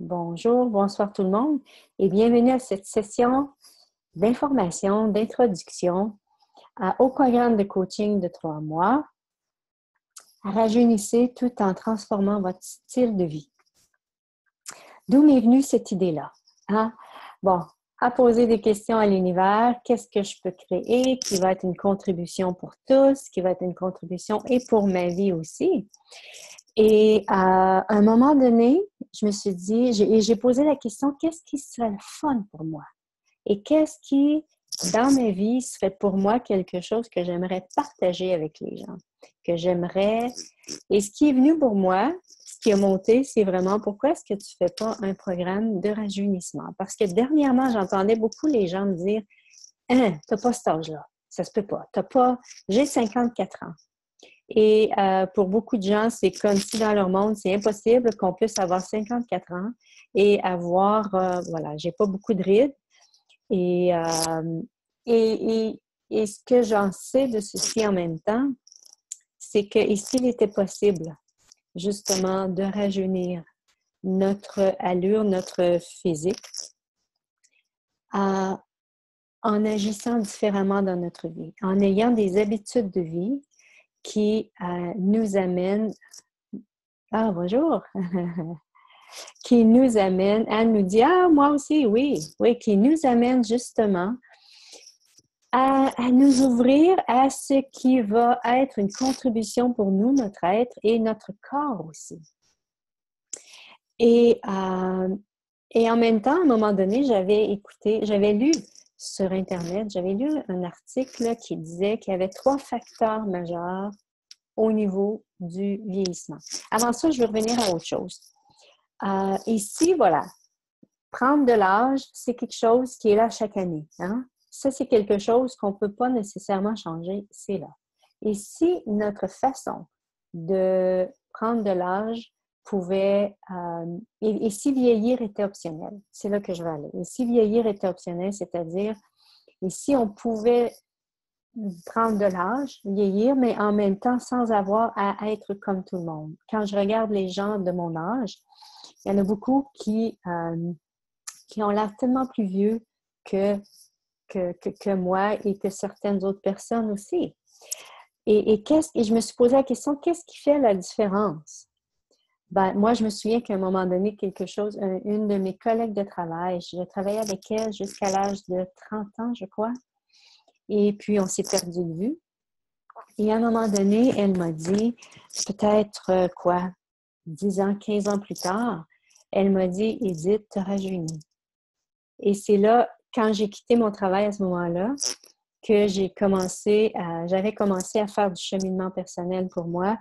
Bonjour, bonsoir tout le monde et bienvenue à cette session d'information, d'introduction au programme de coaching de 3 mois. Rajeunissez tout en transformant votre style de vie. D'où m'est venue cette idée-là? Hein? Bon, à poser des questions à l'univers, qu'est-ce que je peux créer qui va être une contribution pour tous, qui va être une contribution et pour ma vie aussi. Et à un moment donné, je me suis dit, j'ai posé la question, qu'est-ce qui serait le fun pour moi? Et qu'est-ce qui, dans ma vie, serait pour moi quelque chose que j'aimerais partager avec les gens? Que j'aimerais... Et ce qui est venu pour moi, ce qui a monté, c'est vraiment pourquoi est-ce que tu ne fais pas un programme de rajeunissement? Parce que dernièrement, j'entendais beaucoup les gens me dire, « Hein, tu n'as pas cet âge-là. Ça se peut pas. T'as pas... J'ai 54 ans. » Et pour beaucoup de gens, c'est comme si dans leur monde, c'est impossible qu'on puisse avoir 54 ans et avoir, voilà, j'ai pas beaucoup de rides. Et, et ce que j'en sais de ceci en même temps, c'est que s'il était possible, justement, de rajeunir notre allure, notre physique, en agissant différemment dans notre vie, en ayant des habitudes de vie qui nous amènent... Ah, bonjour! Qui nous amène à nous dire, ah, moi aussi, oui, qui nous amène justement à nous ouvrir à ce qui va être une contribution pour nous, notre être et notre corps aussi. Et en même temps, à un moment donné, j'avais lu sur Internet, j'avais lu un article qui disait qu'il y avait 3 facteurs majeurs au niveau du vieillissement. Avant ça, je vais revenir à autre chose. Ici, voilà, prendre de l'âge, c'est quelque chose qui est là chaque année. Hein? Ça, c'est quelque chose qu'on ne peut pas nécessairement changer, c'est là. Et si notre façon de prendre de l'âge pouvait... et si vieillir était optionnel, c'est là que je vais aller. Et si vieillir était optionnel, c'est-à-dire, et si on pouvait prendre de l'âge, vieillir, mais en même temps sans avoir à être comme tout le monde. Quand je regarde les gens de mon âge, il y en a beaucoup qui ont l'air tellement plus vieux que moi et que certaines autres personnes aussi. Et je me suis posé la question, qu'est-ce qui fait la différence? Ben, moi, je me souviens qu'à un moment donné, une de mes collègues de travail, je travaillais avec elle jusqu'à l'âge de 30 ans, je crois, et puis on s'est perdu de vue. Et à un moment donné, elle m'a dit, peut-être 10 ans, 15 ans plus tard, elle m'a dit, Édith, tu rajeunis. Et c'est là, quand j'ai quitté mon travail à ce moment-là, que j'avais commencé à faire du cheminement personnel pour moi.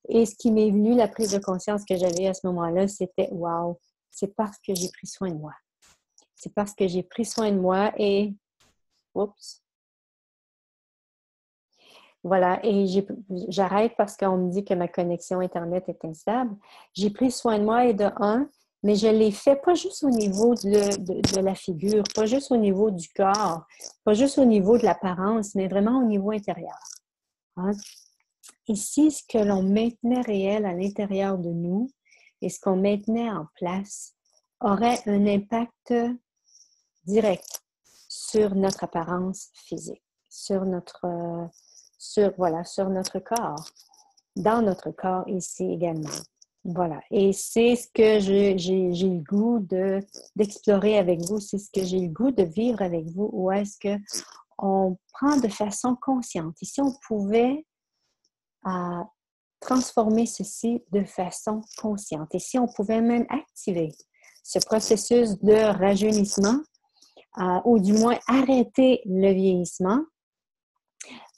Et ce qui m'est venu, la prise de conscience que j'avais à ce moment-là, c'était « Wow, c'est parce que j'ai pris soin de moi. » C'est parce que j'ai pris soin de moi et... Oups! Voilà, et j'arrête parce qu'on me dit que ma connexion Internet est instable. J'ai pris soin de moi et de mais je l'ai fait pas juste au niveau de la figure, pas juste au niveau du corps, pas juste au niveau de l'apparence, mais vraiment au niveau intérieur. Hein? Et si ce que l'on maintenait réel à l'intérieur de nous et ce qu'on maintenait en place aurait un impact direct sur notre apparence physique, sur notre corps, dans notre corps ici également. Voilà. Et c'est ce que j'ai le goût d'explorer avec vous, c'est ce que j'ai le goût de vivre avec vous, où est-ce qu'on prend de façon consciente. Et si on pouvait transformer ceci de façon consciente, et si on pouvait même activer ce processus de rajeunissement, ou du moins arrêter le vieillissement,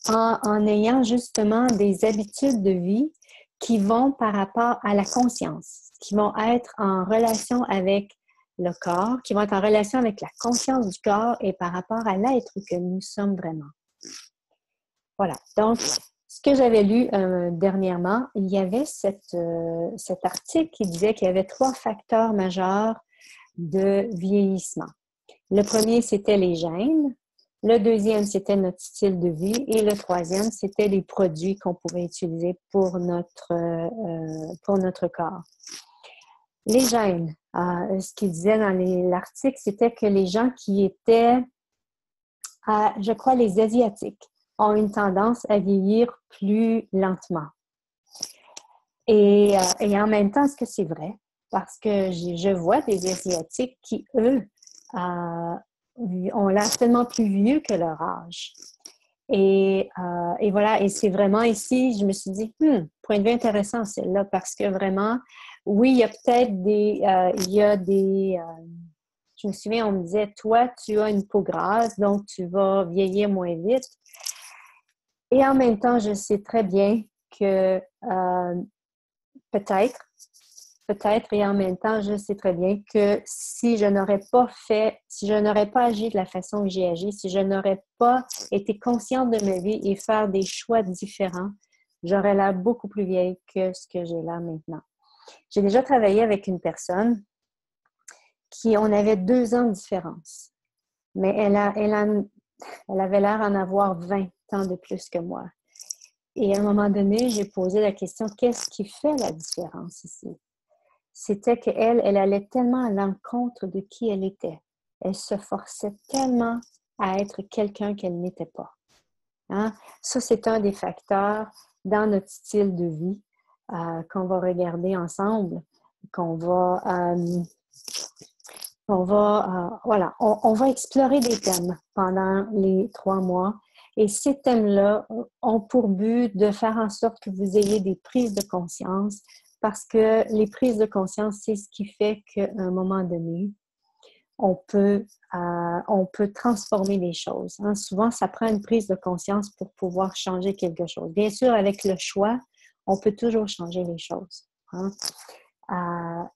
en ayant justement des habitudes de vie qui vont par rapport à la conscience, qui vont être en relation avec le corps, qui vont être en relation avec la conscience du corps et par rapport à l'être que nous sommes vraiment. Voilà. Donc, ce que j'avais lu dernièrement, il y avait cet article qui disait qu'il y avait 3 facteurs majeurs de vieillissement. Le premier, c'était les gènes. Le deuxième, c'était notre style de vie. Et le troisième, c'était les produits qu'on pouvait utiliser pour notre corps. Les gènes. Ce qu'il disait dans l'article, c'était que les gens qui étaient, je crois, les Asiatiques, ont une tendance à vieillir plus lentement. Et en même temps, est-ce que c'est vrai? Parce que je vois des Asiatiques qui, eux, ont l'air tellement plus vieux que leur âge. Et voilà, et c'est vraiment ici, je me suis dit, point de vue intéressant, celle-là, parce que vraiment, oui, il y a peut-être je me souviens, on me disait, toi, tu as une peau grasse, donc tu vas vieillir moins vite. Et en même temps, je sais très bien que peut-être, et en même temps, je sais très bien que si je n'aurais pas agi de la façon que j'ai agi, si je n'aurais pas été consciente de ma vie et faire des choix différents, j'aurais l'air beaucoup plus vieille que ce que j'ai là maintenant. J'ai déjà travaillé avec une personne on avait 2 ans de différence, mais elle avait l'air d'en avoir 20 ans de plus que moi. Et à un moment donné, j'ai posé la question, qu'est-ce qui fait la différence ici? C'était qu'elle allait tellement à l'encontre de qui elle était. Elle se forçait tellement à être quelqu'un qu'elle n'était pas. Hein? Ça, c'est un des facteurs dans notre style de vie qu'on va regarder ensemble, on va explorer des thèmes pendant les 3 mois. Et ces thèmes-là ont pour but de faire en sorte que vous ayez des prises de conscience, parce que les prises de conscience, c'est ce qui fait qu'à un moment donné, on peut transformer les choses. Hein. Souvent, ça prend une prise de conscience pour pouvoir changer quelque chose. Bien sûr, avec le choix, on peut toujours changer les choses. Hein.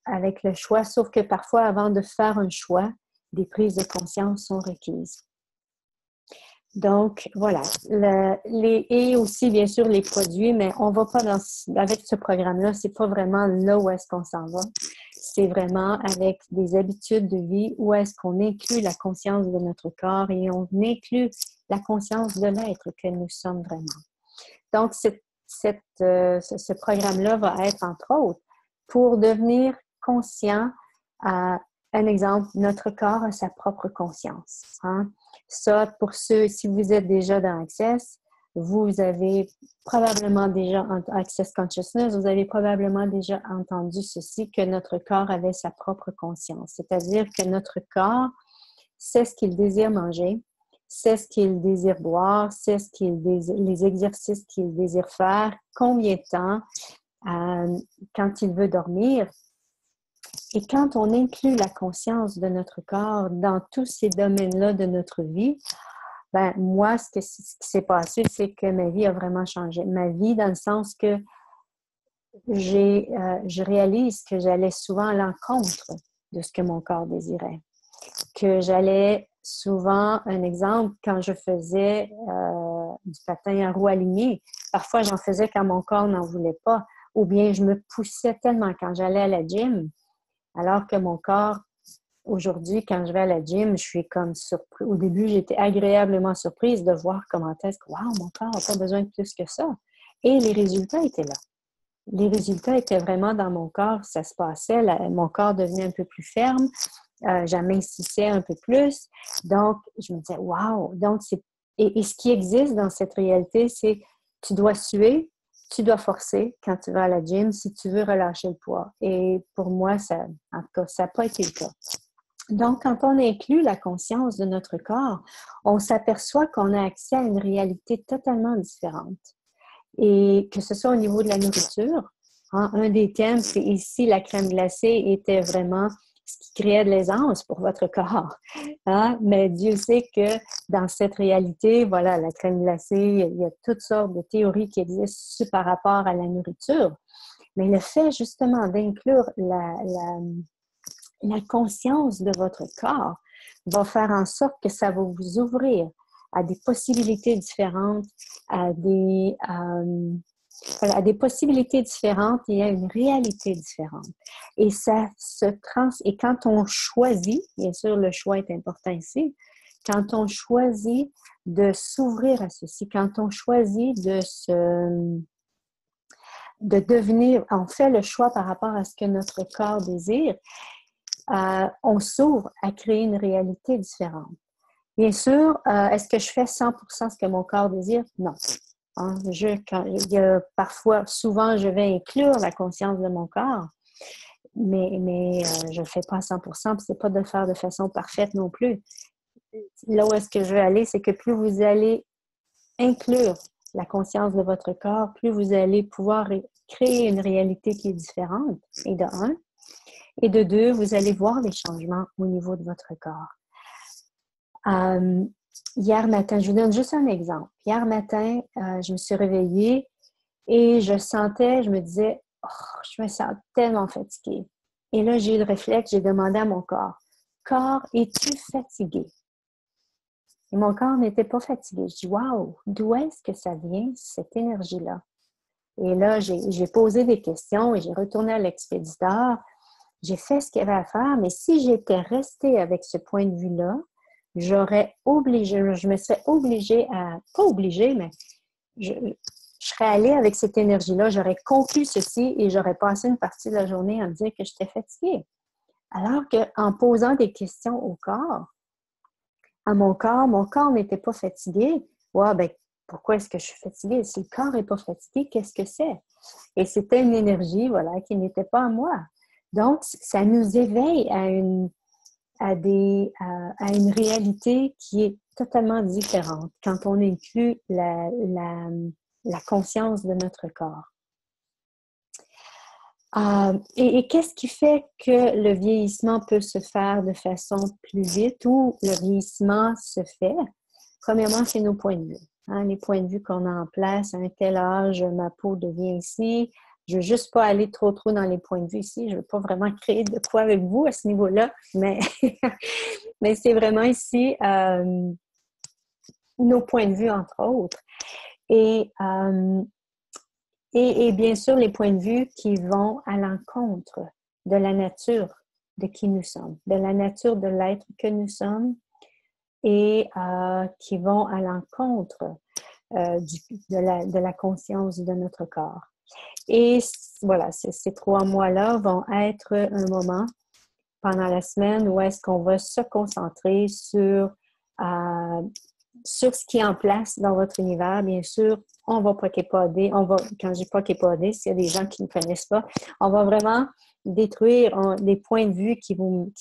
Avec le choix, sauf que parfois, avant de faire un choix, des prises de conscience sont requises. Donc, voilà. Et aussi, bien sûr, les produits, mais on ne va pas avec ce programme-là, c'est pas vraiment là où est-ce qu'on s'en va. C'est vraiment avec des habitudes de vie où est-ce qu'on inclut la conscience de notre corps et on inclut la conscience de l'être que nous sommes vraiment. Donc, ce programme-là va être, entre autres, pour devenir conscient. Un exemple, notre corps a sa propre conscience. Hein? Ça, pour ceux, si vous êtes déjà dans Access, vous avez probablement déjà, Access Consciousness, vous avez probablement déjà entendu ceci, que notre corps avait sa propre conscience. C'est-à-dire que notre corps sait ce qu'il désire manger, sait ce qu'il désire boire, sait les exercices qu'il désire faire, combien de temps, quand il veut dormir. Et quand on inclut la conscience de notre corps dans tous ces domaines-là de notre vie, ben moi, ce qui s'est passé, c'est que ma vie a vraiment changé. Ma vie, dans le sens que je réalise que j'allais souvent à l'encontre de ce que mon corps désirait. Que j'allais souvent, un exemple, quand je faisais du patin à roues alignées, parfois j'en faisais quand mon corps n'en voulait pas, ou bien je me poussais tellement quand j'allais à la gym, alors que mon corps, aujourd'hui, quand je vais à la gym, je suis comme surprise. Au début, j'étais agréablement surprise de voir comment est-ce que, wow, mon corps n'a pas besoin de plus que ça. Et les résultats étaient là. Les résultats étaient vraiment dans mon corps, ça se passait, mon corps devenait un peu plus ferme, j'amincissais un peu plus. Donc, je me disais, wow! Donc, et ce qui existe dans cette réalité, c'est tu dois suer, tu dois forcer quand tu vas à la gym si tu veux relâcher le poids. Et pour moi, en tout cas, ça n'a pas été le cas. Donc, quand on inclut la conscience de notre corps, on s'aperçoit qu'on a accès à une réalité totalement différente. Et que ce soit au niveau de la nourriture, hein, un des thèmes, c'est ici, la crème glacée était vraiment ce qui créait de l'aisance pour votre corps. Hein? Mais Dieu sait que dans cette réalité, voilà, la crème glacée, il y a toutes sortes de théories qui existent par rapport à la nourriture. Mais le fait justement d'inclure la conscience de votre corps va faire en sorte que ça va vous ouvrir à des possibilités différentes, à des possibilités différentes et à une réalité différente. Et et quand on choisit, bien sûr, le choix est important ici, quand on choisit de s'ouvrir à ceci, quand on choisit de devenir, on fait le choix par rapport à ce que notre corps désire, on s'ouvre à créer une réalité différente. Bien sûr, est-ce que je fais 100% ce que mon corps désire? Non. Hein, souvent, je vais inclure la conscience de mon corps, mais je ne le fais pas à 100%, puis c'est pas de le faire de façon parfaite non plus. Là où est-ce que je veux aller, c'est que plus vous allez inclure la conscience de votre corps, plus vous allez pouvoir créer une réalité qui est différente, et de un. Et de deux, vous allez voir les changements au niveau de votre corps. Hier matin, je vous donne juste un exemple. Hier matin, je me suis réveillée et je me disais, oh, je me sens tellement fatiguée. Et là, j'ai eu le réflexe, j'ai demandé à mon corps, corps, es-tu fatigué? Et mon corps n'était pas fatigué. Je dis, waouh, d'où est-ce que ça vient, cette énergie-là? Et là, j'ai posé des questions et j'ai retourné à l'expéditeur. J'ai fait ce qu'il y avait à faire, mais si j'étais restée avec ce point de vue-là, je me serais obligée pas obligée, mais je serais allée avec cette énergie-là, j'aurais conclu ceci et j'aurais passé une partie de la journée à me dire que j'étais fatiguée. Alors qu'en posant des questions au corps, à mon corps n'était pas fatigué. Ouais, ben, pourquoi est-ce que je suis fatiguée? Si le corps n'est pas fatigué, qu'est-ce que c'est? Et c'était une énergie, voilà, qui n'était pas à moi. Donc, ça nous éveille à une réalité qui est totalement différente quand on inclut la conscience de notre corps. Et qu'est-ce qui fait que le vieillissement peut se faire de façon plus vite ou le vieillissement se fait? Premièrement, c'est nos points de vue. Hein, les points de vue qu'on a en place, à un tel âge, ma peau devient ici. Je ne veux juste pas aller trop dans les points de vue ici. Je ne veux pas vraiment créer de quoi avec vous à ce niveau-là, mais, mais c'est vraiment ici nos points de vue, entre autres. Et bien sûr, les points de vue qui vont à l'encontre de la nature de qui nous sommes, de la nature de l'être que nous sommes et qui vont à l'encontre de la conscience de notre corps. Et voilà, ces 3 mois-là vont être un moment pendant la semaine où est-ce qu'on va se concentrer sur ce qui est en place dans votre univers. Bien sûr, on va poképoder, quand je dis poképoder, s'il y a des gens qui ne connaissent pas, on va vraiment détruire des points de vue qui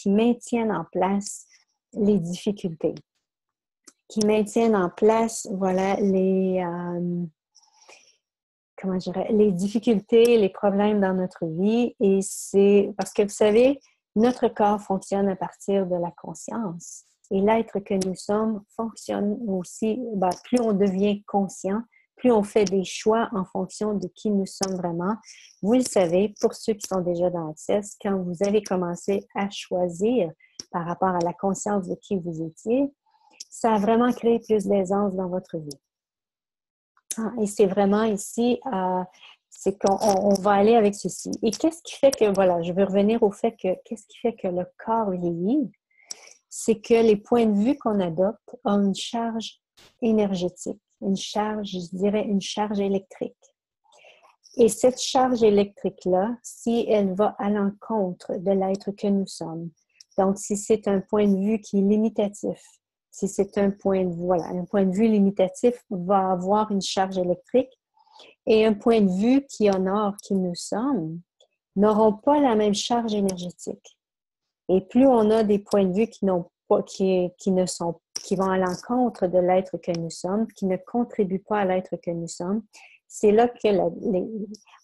maintiennent en place les difficultés, qui maintiennent en place, voilà, les difficultés, les problèmes dans notre vie. Et c'est parce que, vous savez, notre corps fonctionne à partir de la conscience. Et l'être que nous sommes fonctionne aussi, plus on devient conscient, plus on fait des choix en fonction de qui nous sommes vraiment. Vous le savez, pour ceux qui sont déjà dans Access, quand vous avez commencé à choisir par rapport à la conscience de qui vous étiez, ça a vraiment créé plus d'aisance dans votre vie. Et c'est vraiment ici, c'est qu'on va aller avec ceci. Et qu'est-ce qui fait que, voilà, je veux revenir au fait que, qu'est-ce qui fait que le corps vieillit? C'est que les points de vue qu'on adopte ont une charge énergétique, une charge, je dirais, une charge électrique. Et cette charge électrique-là, si elle va à l'encontre de l'être que nous sommes, donc si c'est un point de vue qui est limitatif, si c'est un point de vue limitatif va avoir une charge électrique et un point de vue qui honore qui nous sommes n'auront pas la même charge énergétique. Et plus on a des points de vue qui vont à l'encontre de l'être que nous sommes, qui ne contribuent pas à l'être que nous sommes, c'est là que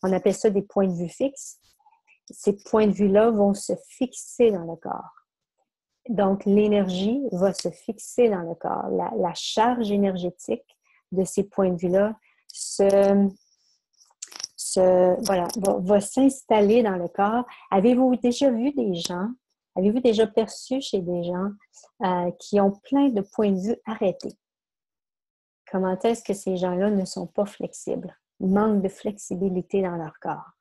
on appelle ça des points de vue fixes. Ces points de vue-là vont se fixer dans le corps. Donc, l'énergie va se fixer dans le corps. La charge énergétique de ces points de vue-là va s'installer dans le corps. Avez-vous déjà perçu chez des gens qui ont plein de points de vue arrêtés? Comment est-ce que ces gens-là ne sont pas flexibles? Ils manquent de flexibilité dans leur corps.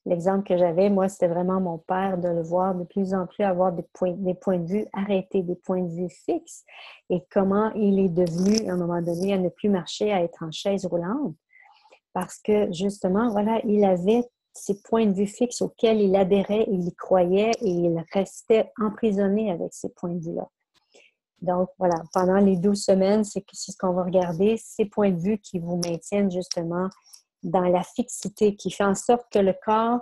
L'exemple que j'avais, moi, c'était vraiment mon père de le voir de plus en plus avoir des points de vue arrêtés, des points de vue fixes et comment il est devenu, à un moment donné, à ne plus marcher, à être en chaise roulante. Parce que, justement, voilà, il avait ces points de vue fixes auxquels il adhérait, il y croyait et il restait emprisonné avec ces points de vue-là. Donc, voilà, pendant les 12 semaines, c'est ce qu'on va regarder, ces points de vue qui vous maintiennent justement dans la fixité, qui fait en sorte que le corps,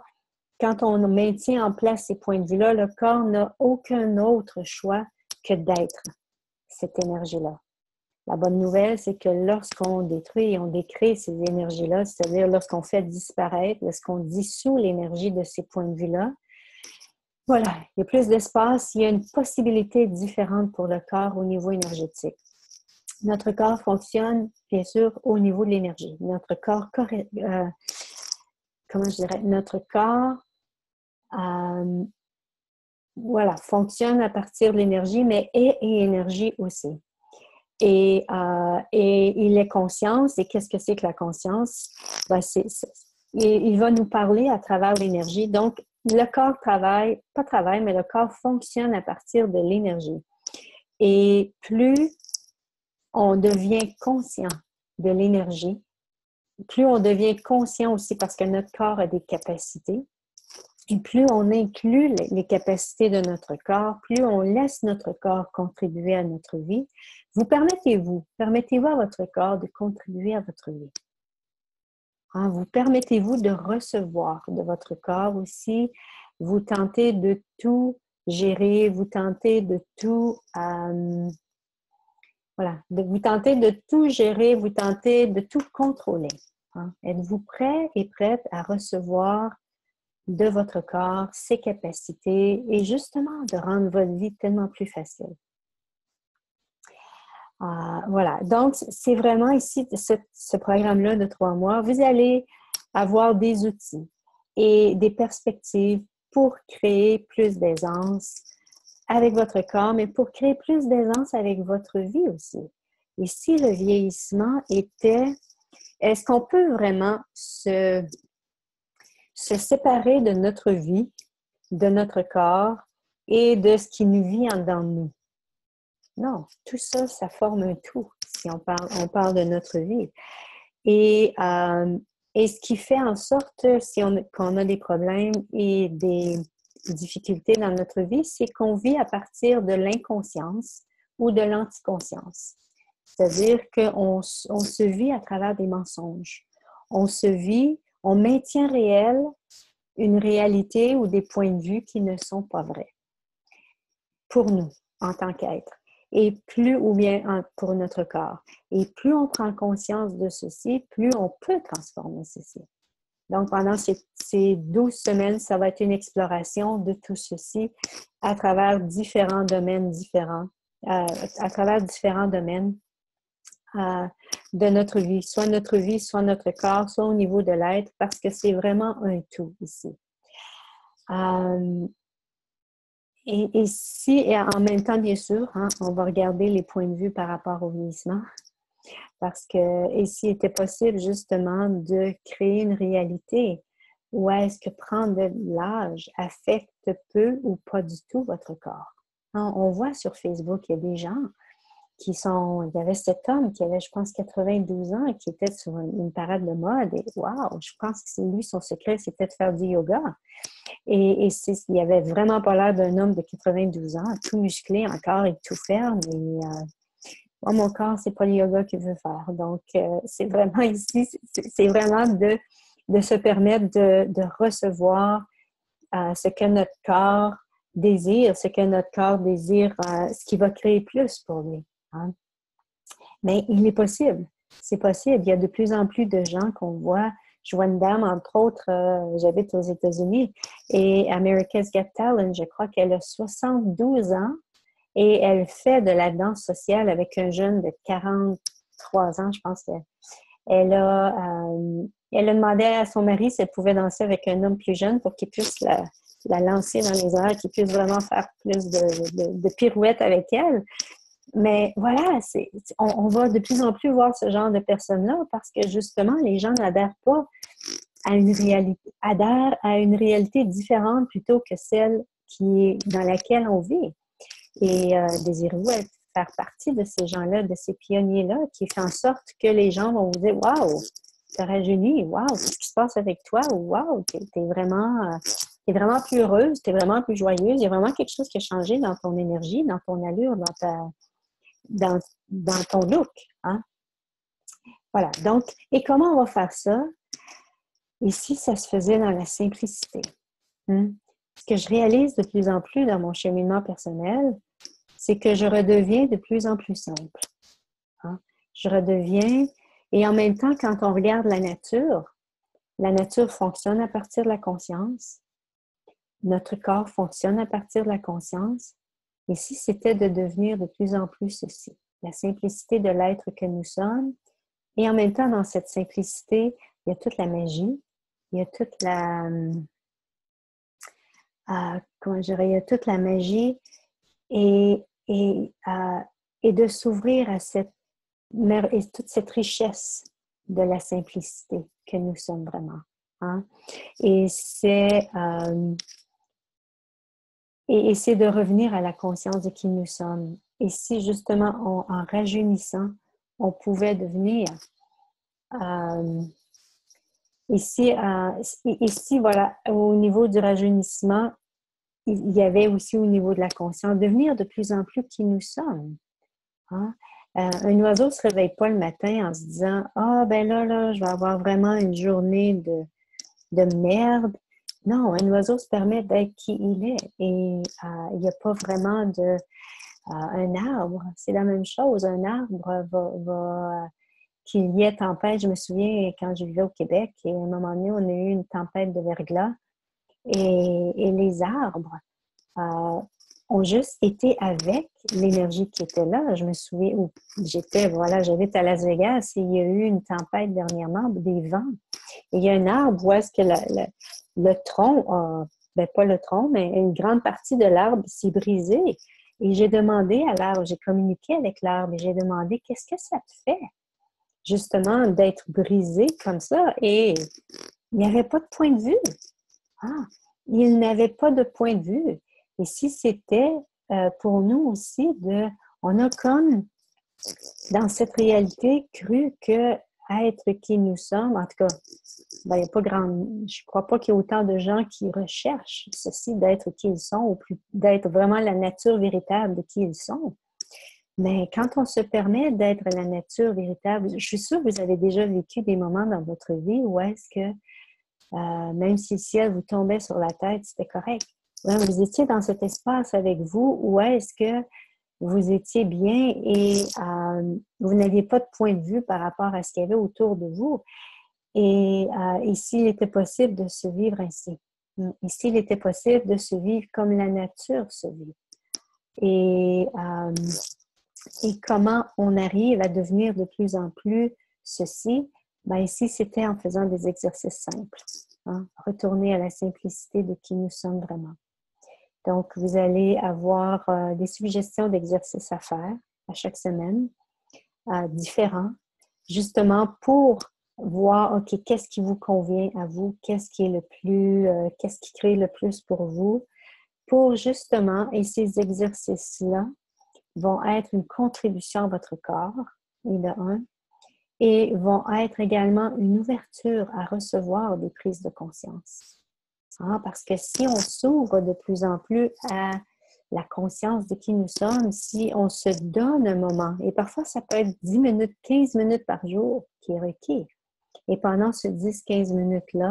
quand on maintient en place ces points de vue-là, le corps n'a aucun autre choix que d'être cette énergie-là. La bonne nouvelle, c'est que lorsqu'on détruit et on décrée ces énergies-là, c'est-à-dire lorsqu'on fait disparaître, lorsqu'on dissout l'énergie de ces points de vue-là, voilà, il y a plus d'espace, il y a une possibilité différente pour le corps au niveau énergétique. Notre corps fonctionne, bien sûr, au niveau de l'énergie. Notre corps, comment je dirais, notre corps, voilà, fonctionne à partir de l'énergie, mais est énergie aussi. Et il est conscience. Et qu'est-ce que c'est que la conscience? Ben, il va nous parler à travers l'énergie. Donc, le corps mais le corps fonctionne à partir de l'énergie. Et plus on devient conscient de l'énergie, plus on devient conscient aussi parce que notre corps a des capacités, et plus on inclut les capacités de notre corps, plus on laisse notre corps contribuer à notre vie, permettez-vous à votre corps de contribuer à votre vie. Hein, vous permettez-vous de recevoir de votre corps aussi, vous tentez de tout gérer, vous tentez de tout, vous tentez de tout gérer, vous tentez de tout contrôler. Hein. Êtes-vous prêt et prête à recevoir de votre corps, ses capacités et justement de rendre votre vie tellement plus facile. Voilà, donc c'est vraiment ici, ce programme-là de 3 mois, vous allez avoir des outils et des perspectives pour créer plus d'aisance avec votre corps, mais pour créer plus d'aisance avec votre vie aussi. Et si le vieillissement était, est-ce qu'on peut vraiment se séparer de notre vie, de notre corps et de ce qui nous vit en dedans de nous? Non, tout ça, ça forme un tout, si on parle de notre vie. Et ce qui fait en sorte, qu'on a des problèmes et des difficultés dans notre vie, c'est qu'on vit à partir de l'inconscience ou de l'anticonscience. C'est-à-dire qu'on se vit à travers des mensonges. On maintient réel une réalité ou des points de vue qui ne sont pas vrais pour nous en tant qu'être. Et ou bien pour notre corps. Et plus on prend conscience de ceci, plus on peut transformer ceci. Donc, pendant ces 12 semaines, ça va être une exploration de tout ceci à travers différents domaines différents, à travers différents domaines de notre vie, soit notre corps, soit au niveau de l'être, parce que c'est vraiment un tout ici. Et en même temps, bien sûr, hein, on va regarder les points de vue par rapport au vieillissement, parce que s'il était possible justement de créer une réalité où est-ce que prendre de l'âge affecte peu ou pas du tout votre corps. Hein, on voit sur Facebook, il y a des gens il y avait cet homme qui avait, je pense, 92 ans, qui était sur une parade de mode. Et wow, je pense que c'est lui, son secret, c'était de faire du yoga. Et il avait vraiment pas l'air d'un homme de 92 ans, tout musclé encore et tout ferme. Et moi, mon corps, c'est pas le yoga qu'il veut faire. Donc, c'est vraiment ici, c'est vraiment de se permettre de recevoir ce que notre corps désire, ce qui va créer plus pour lui. Hein? Mais il est possible. C'est possible. Il y a de plus en plus de gens qu'on voit. Je vois une dame, entre autres, j'habite aux États-Unis, et America's Got Talent, je crois qu'elle a 72 ans et elle fait de la danse sociale avec un jeune de 43 ans, je pense qu'elle elle a demandé à son mari si elle pouvait danser avec un homme plus jeune pour qu'il puisse la lancer dans les airs, qu'il puisse vraiment faire plus de pirouettes avec elle. Mais voilà, on va de plus en plus voir ce genre de personnes-là parce que justement, les gens n'adhèrent pas à une réalité, adhèrent à une réalité différente plutôt que celle dans laquelle on vit. Et désirez-vous faire partie de ces gens-là, de ces pionniers-là, qui fait en sorte que les gens vont vous dire « Wow, te rajeunit. Wow, qu'est-ce qui se passe avec toi? Wow, t'es vraiment plus heureuse, t'es vraiment plus joyeuse. Il y a vraiment quelque chose qui a changé dans ton énergie, dans ton allure, dans, dans ton look. Hein? Voilà. Donc, et comment on va faire ça? Ici, ça se faisait dans la simplicité. Ce que je réalise de plus en plus dans mon cheminement personnel, c'est que je redeviens de plus en plus simple. Hein? Je redeviens, et en même temps, quand on regarde la nature fonctionne à partir de la conscience, notre corps fonctionne à partir de la conscience, et si c'était de devenir de plus en plus ceci, la simplicité de l'être que nous sommes, et en même temps, dans cette simplicité, il y a toute la magie, il y a toute la... comment je dirais, il y a toute la magie et de s'ouvrir à toute cette richesse de la simplicité que nous sommes vraiment. Hein? Et c'est de revenir à la conscience de qui nous sommes. Et si justement, en rajeunissant, on pouvait devenir ici, voilà, au niveau du rajeunissement, il y avait aussi au niveau de la conscience, devenir de plus en plus qui nous sommes. Hein? Un oiseau ne se réveille pas le matin en se disant « Ah, ben là, je vais avoir vraiment une journée de merde. » Non, un oiseau se permet d'être qui il est. Et il n'y a pas vraiment un arbre. C'est la même chose. Un arbre va qu'il y ait tempête. Je me souviens quand je vivais au Québec, et à un moment donné, on a eu une tempête de verglas. Et les arbres ont juste été avec l'énergie qui était là. Je me souviens où j'habite à Las Vegas et il y a eu une tempête dernièrement, des vents. Et il y a un arbre où est-ce que le tronc, pas le tronc, mais une grande partie de l'arbre s'est brisé. Et j'ai demandé à l'arbre, j'ai communiqué avec l'arbre et j'ai demandé qu'est-ce que ça te fait, justement, d'être brisé comme ça. Et il n'y avait pas de point de vue. Ah, il n'avait pas de point de vue. Et si c'était pour nous aussi on a comme dans cette réalité cru que être qui nous sommes, en tout cas, ben, il y a pas je ne crois pas qu'il y ait autant de gens qui recherchent ceci, d'être qui ils sont, ou plus d'être vraiment la nature véritable de qui ils sont. Mais quand on se permet d'être la nature véritable, je suis sûre que vous avez déjà vécu des moments dans votre vie où est-ce que même si le ciel vous tombait sur la tête, c'était correct. Ouais, vous étiez dans cet espace avec vous où est-ce que vous étiez bien et vous n'aviez pas de point de vue par rapport à ce qu'il y avait autour de vous. Et s'il était possible de se vivre ainsi. Et s'il était possible de se vivre comme la nature se vit. Et comment on arrive à devenir de plus en plus ceci? Ben ici, c'était en faisant des exercices simples. Hein? Retourner à la simplicité de qui nous sommes vraiment. Donc, vous allez avoir des suggestions d'exercices à faire à chaque semaine, différents, justement pour voir, OK, qu'est-ce qui vous convient à vous, qu'est-ce qui crée le plus pour vous, pour justement, et ces exercices-là vont être une contribution à votre corps, et de un, et vont être également une ouverture à recevoir des prises de conscience. Hein, parce que si on s'ouvre de plus en plus à la conscience de qui nous sommes, si on se donne un moment, et parfois ça peut être 10 minutes, 15 minutes par jour qui est requis, et pendant ces 10-15 minutes-là,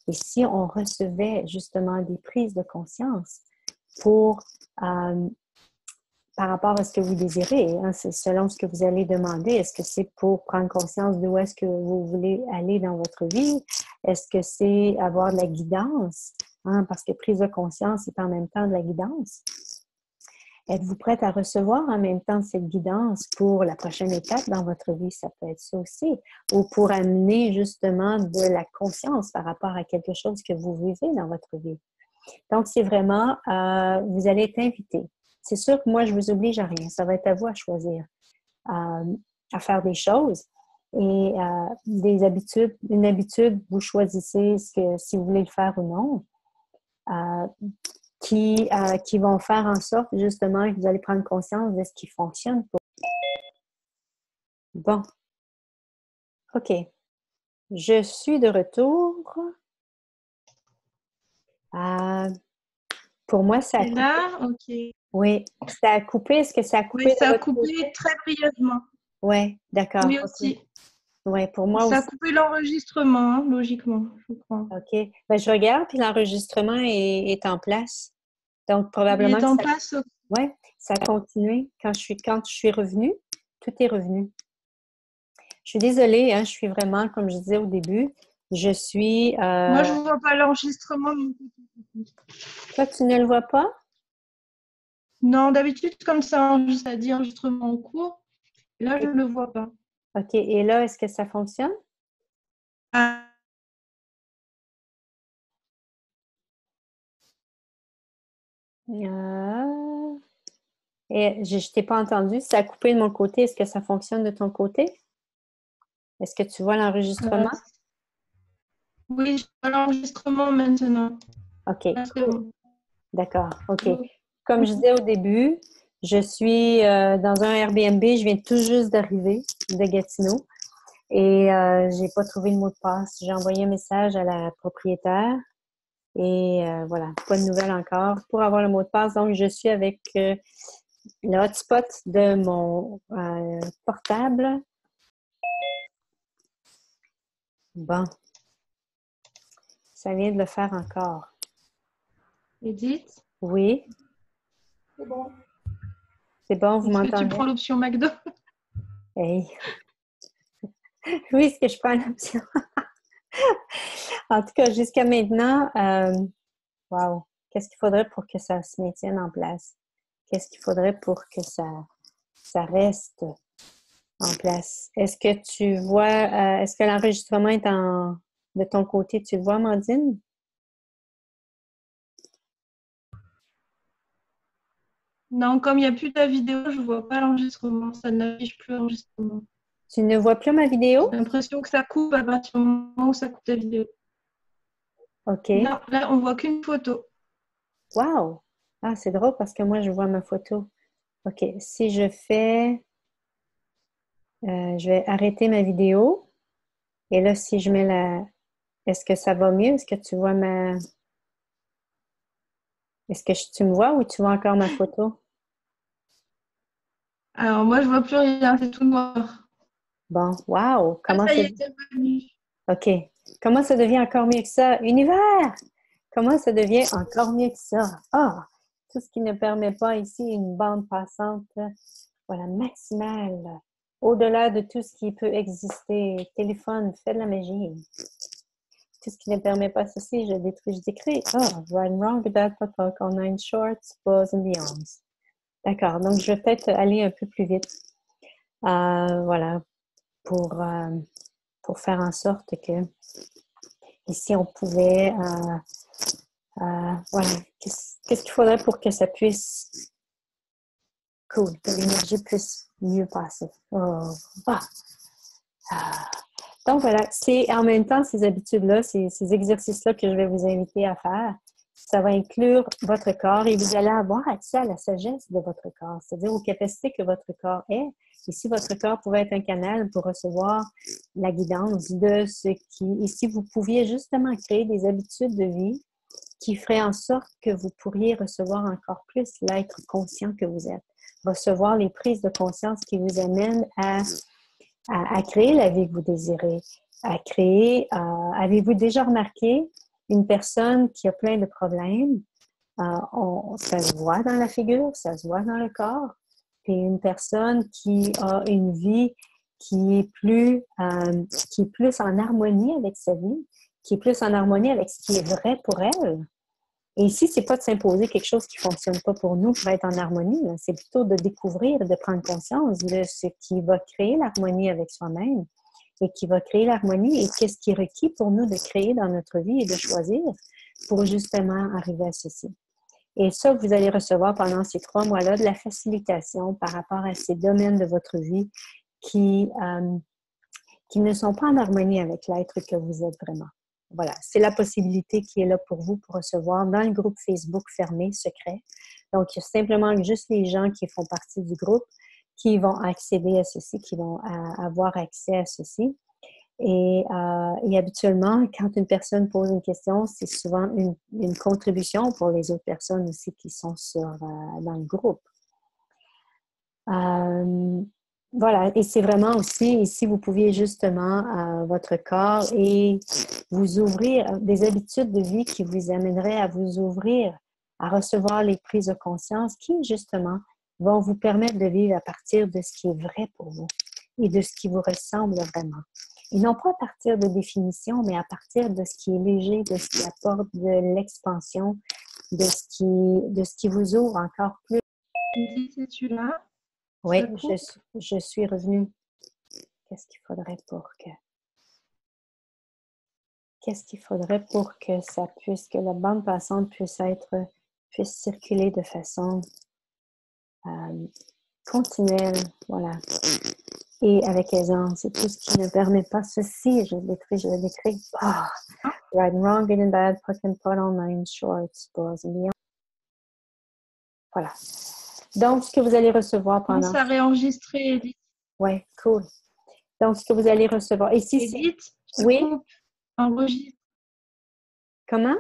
et si on recevait justement des prises de conscience par rapport à ce que vous désirez, hein, c'est selon ce que vous allez demander. Est-ce que c'est pour prendre conscience d'où est-ce que vous voulez aller dans votre vie? Est-ce que c'est avoir de la guidance? Hein, parce que prise de conscience est en même temps de la guidance. Êtes-vous prête à recevoir en même temps cette guidance pour la prochaine étape dans votre vie? Ça peut être ça aussi. Ou pour amener justement de la conscience par rapport à quelque chose que vous vivez dans votre vie. Donc, c'est vraiment, vous allez être invité. C'est sûr que moi, je vous oblige à rien. Ça va être à vous à choisir, à faire des choses. Et une habitude, vous choisissez si vous voulez le faire ou non, qui vont faire en sorte justement que vous allez prendre conscience de ce qui fonctionne pour vous. Bon, OK. Je suis de retour. Pour moi, ça a Et coupé. là, ok. Oui, ça a coupé. Est-ce que ça a Oui, coupé de ça a votre coupé côté? très brièvement. Oui, d'accord. Oui OK. aussi. Oui, pour moi Ça a aussi. coupé l'enregistrement, hein, logiquement, je crois. OK. Ben, je regarde, puis l'enregistrement est en place. Donc, Il probablement est que en ça, place. ouais, ça a continué. Quand je suis revenue, tout est revenu. Je suis désolée, hein, je suis vraiment, comme je disais au début, je suis... Moi, je ne vois pas l'enregistrement. Toi, tu ne le vois pas? Non, d'habitude, comme ça dit enregistrement en cours. Là, je ne le vois pas. OK. Et là, est-ce que ça fonctionne? Ah, Euh, Et je ne t'ai pas entendu. Ça a coupé de mon côté. Est-ce que ça fonctionne de ton côté? Est-ce que tu vois euh, l'enregistrement? oui, je vois l'enregistrement maintenant. OK, Là, c'est cool. bon. D'accord. OK. Oui. Comme je disais au début, je suis dans un Airbnb. Je viens tout juste d'arriver de Gatineau et j'ai pas trouvé le mot de passe. J'ai envoyé un message à la propriétaire et voilà, pas de nouvelles encore pour avoir le mot de passe. Donc, je suis avec le hotspot de mon portable. Bon, ça vient de le faire encore. Edith, Oui, c'est bon. c'est bon, vous Est-ce que tu m'entendez? prends l'option McDo? Hey. Oui, est-ce que je prends l'option? En tout cas, jusqu'à maintenant, wow, qu'est-ce qu'il faudrait pour que ça se maintienne en place? Qu'est-ce qu'il faudrait pour que ça reste en place? Est-ce que tu vois, est-ce que l'enregistrement est de ton côté? Tu le vois, Amandine? Non, comme il n'y a plus ta vidéo, je ne vois pas l'enregistrement. Ça n'affiche plus l'enregistrement. Tu ne vois plus ma J'ai vidéo? l'impression que ça coupe à partir du moment où ça coupe ta vidéo. OK. Non, là, on voit qu'une photo. Wow! Ah, c'est drôle parce que moi, je vois ma photo. OK. Si je fais, je vais arrêter ma vidéo. Et là, si je mets la... Est-ce que ça va mieux? Est-ce que tu vois ma... Est-ce que tu me vois ou tu vois encore ma photo? Alors, moi, je vois plus rien, c'est tout noir. Bon, wow! Ah, Comment ça y ça... est, c'est revenu. OK. Comment ça devient encore mieux que ça? Univers! Comment ça devient encore mieux que ça? Ah! Tout ce qui ne permet pas ici une bande passante, voilà, maximale, au-delà de tout ce qui peut exister. Téléphone, fait de la magie. Tout ce qui ne permet pas ceci, je détruis, je décris. Ah, right and wrong, bad, talk, all nine shorts, bows and beyonds. D'accord, donc je vais peut-être aller un peu plus vite. Voilà, pour, euh, pour faire en sorte que ici on pouvait, voilà, qu'est-ce qu'il faudrait pour que ça puisse, cool, que l'énergie puisse mieux passer. Oh, ah, ah. Donc voilà, c'est en même temps ces habitudes-là, ces exercices-là que je vais vous inviter à faire. Ça va inclure votre corps et vous allez avoir accès à la sagesse de votre corps, c'est-à-dire aux capacités que votre corps est. Et si votre corps pouvait être un canal pour recevoir la guidance de ce qui... Et si vous pouviez justement créer des habitudes de vie qui feraient en sorte que vous pourriez recevoir encore plus l'être conscient que vous êtes, recevoir les prises de conscience qui vous amènent à créer la vie que vous désirez, à créer. Avez-vous déjà remarqué une personne qui a plein de problèmes? Ça se voit dans la figure, ça se voit dans le corps. Puis une personne qui a une vie qui est plus en harmonie avec sa vie, qui est plus en harmonie avec ce qui est vrai pour elle. Et ici, c'est pas de s'imposer quelque chose qui fonctionne pas pour nous pour être en harmonie. C'est plutôt de découvrir, de prendre conscience de ce qui va créer l'harmonie avec soi-même et qui va créer l'harmonie et qu'est-ce qui est requis pour nous de créer dans notre vie et de choisir pour justement arriver à ceci. Et ça, vous allez recevoir pendant ces 3 mois-là de la facilitation par rapport à ces domaines de votre vie qui, euh, qui ne sont pas en harmonie avec l'être que vous êtes vraiment. Voilà, c'est la possibilité qui est là pour vous pour recevoir dans le groupe Facebook fermé, secret. Donc, il y a simplement juste les gens qui font partie du groupe qui vont accéder à ceci, qui vont avoir accès à ceci. Et habituellement, quand une personne pose une question, c'est souvent une contribution pour les autres personnes aussi qui sont dans le groupe. Voilà, et c'est vraiment aussi, ici, vous pouviez justement votre corps et vous ouvrir des habitudes de vie qui vous amèneraient à vous ouvrir, à recevoir les prises de conscience qui, justement, vont vous permettre de vivre à partir de ce qui est vrai pour vous et de ce qui vous ressemble vraiment. Et non pas à partir de définitions, mais à partir de ce qui est léger, de ce qui apporte de l'expansion, de ce qui vous ouvre encore plus. Es-tu là? Oui, Ça coupe? je suis revenue. Qu'est-ce qu'il faudrait pour que ça puisse, que la bande passante puisse circuler de façon continuelle, voilà. Et avec aisance. Et tout ce qui ne permet pas ceci, je l'écris. Ah, right and wrong, good and bad, put and put on, nine shorts, boys and beyond. Voilà. Donc, ce que vous allez recevoir pendant... Commence à réenregistrer, Edith. Oui, cool. Donc, ce que vous allez recevoir. Ici, Edith, je te oui? coupe. Enregistre. Comment?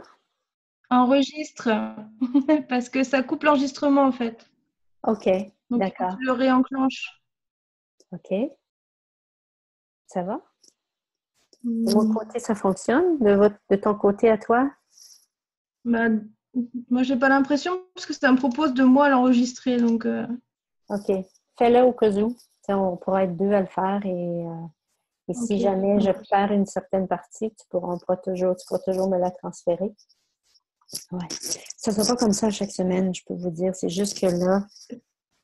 Enregistre. Parce que ça coupe l'enregistrement, en fait. OK, Donc, il faut que d'accord. tu le réenclenches. OK. Ça va? De mon côté, ça fonctionne? De ton côté à toi? Bah, moi, j'ai pas l'impression parce que ça me propose de moi l'enregistrer. Donc, OK. Fais-le au cas où. On pourra être deux à le faire et si ok. jamais je perds une certaine partie, tu pourras toujours me la transférer. Ouais. Ça ne sera pas comme ça chaque semaine, je peux vous dire. C'est juste que là,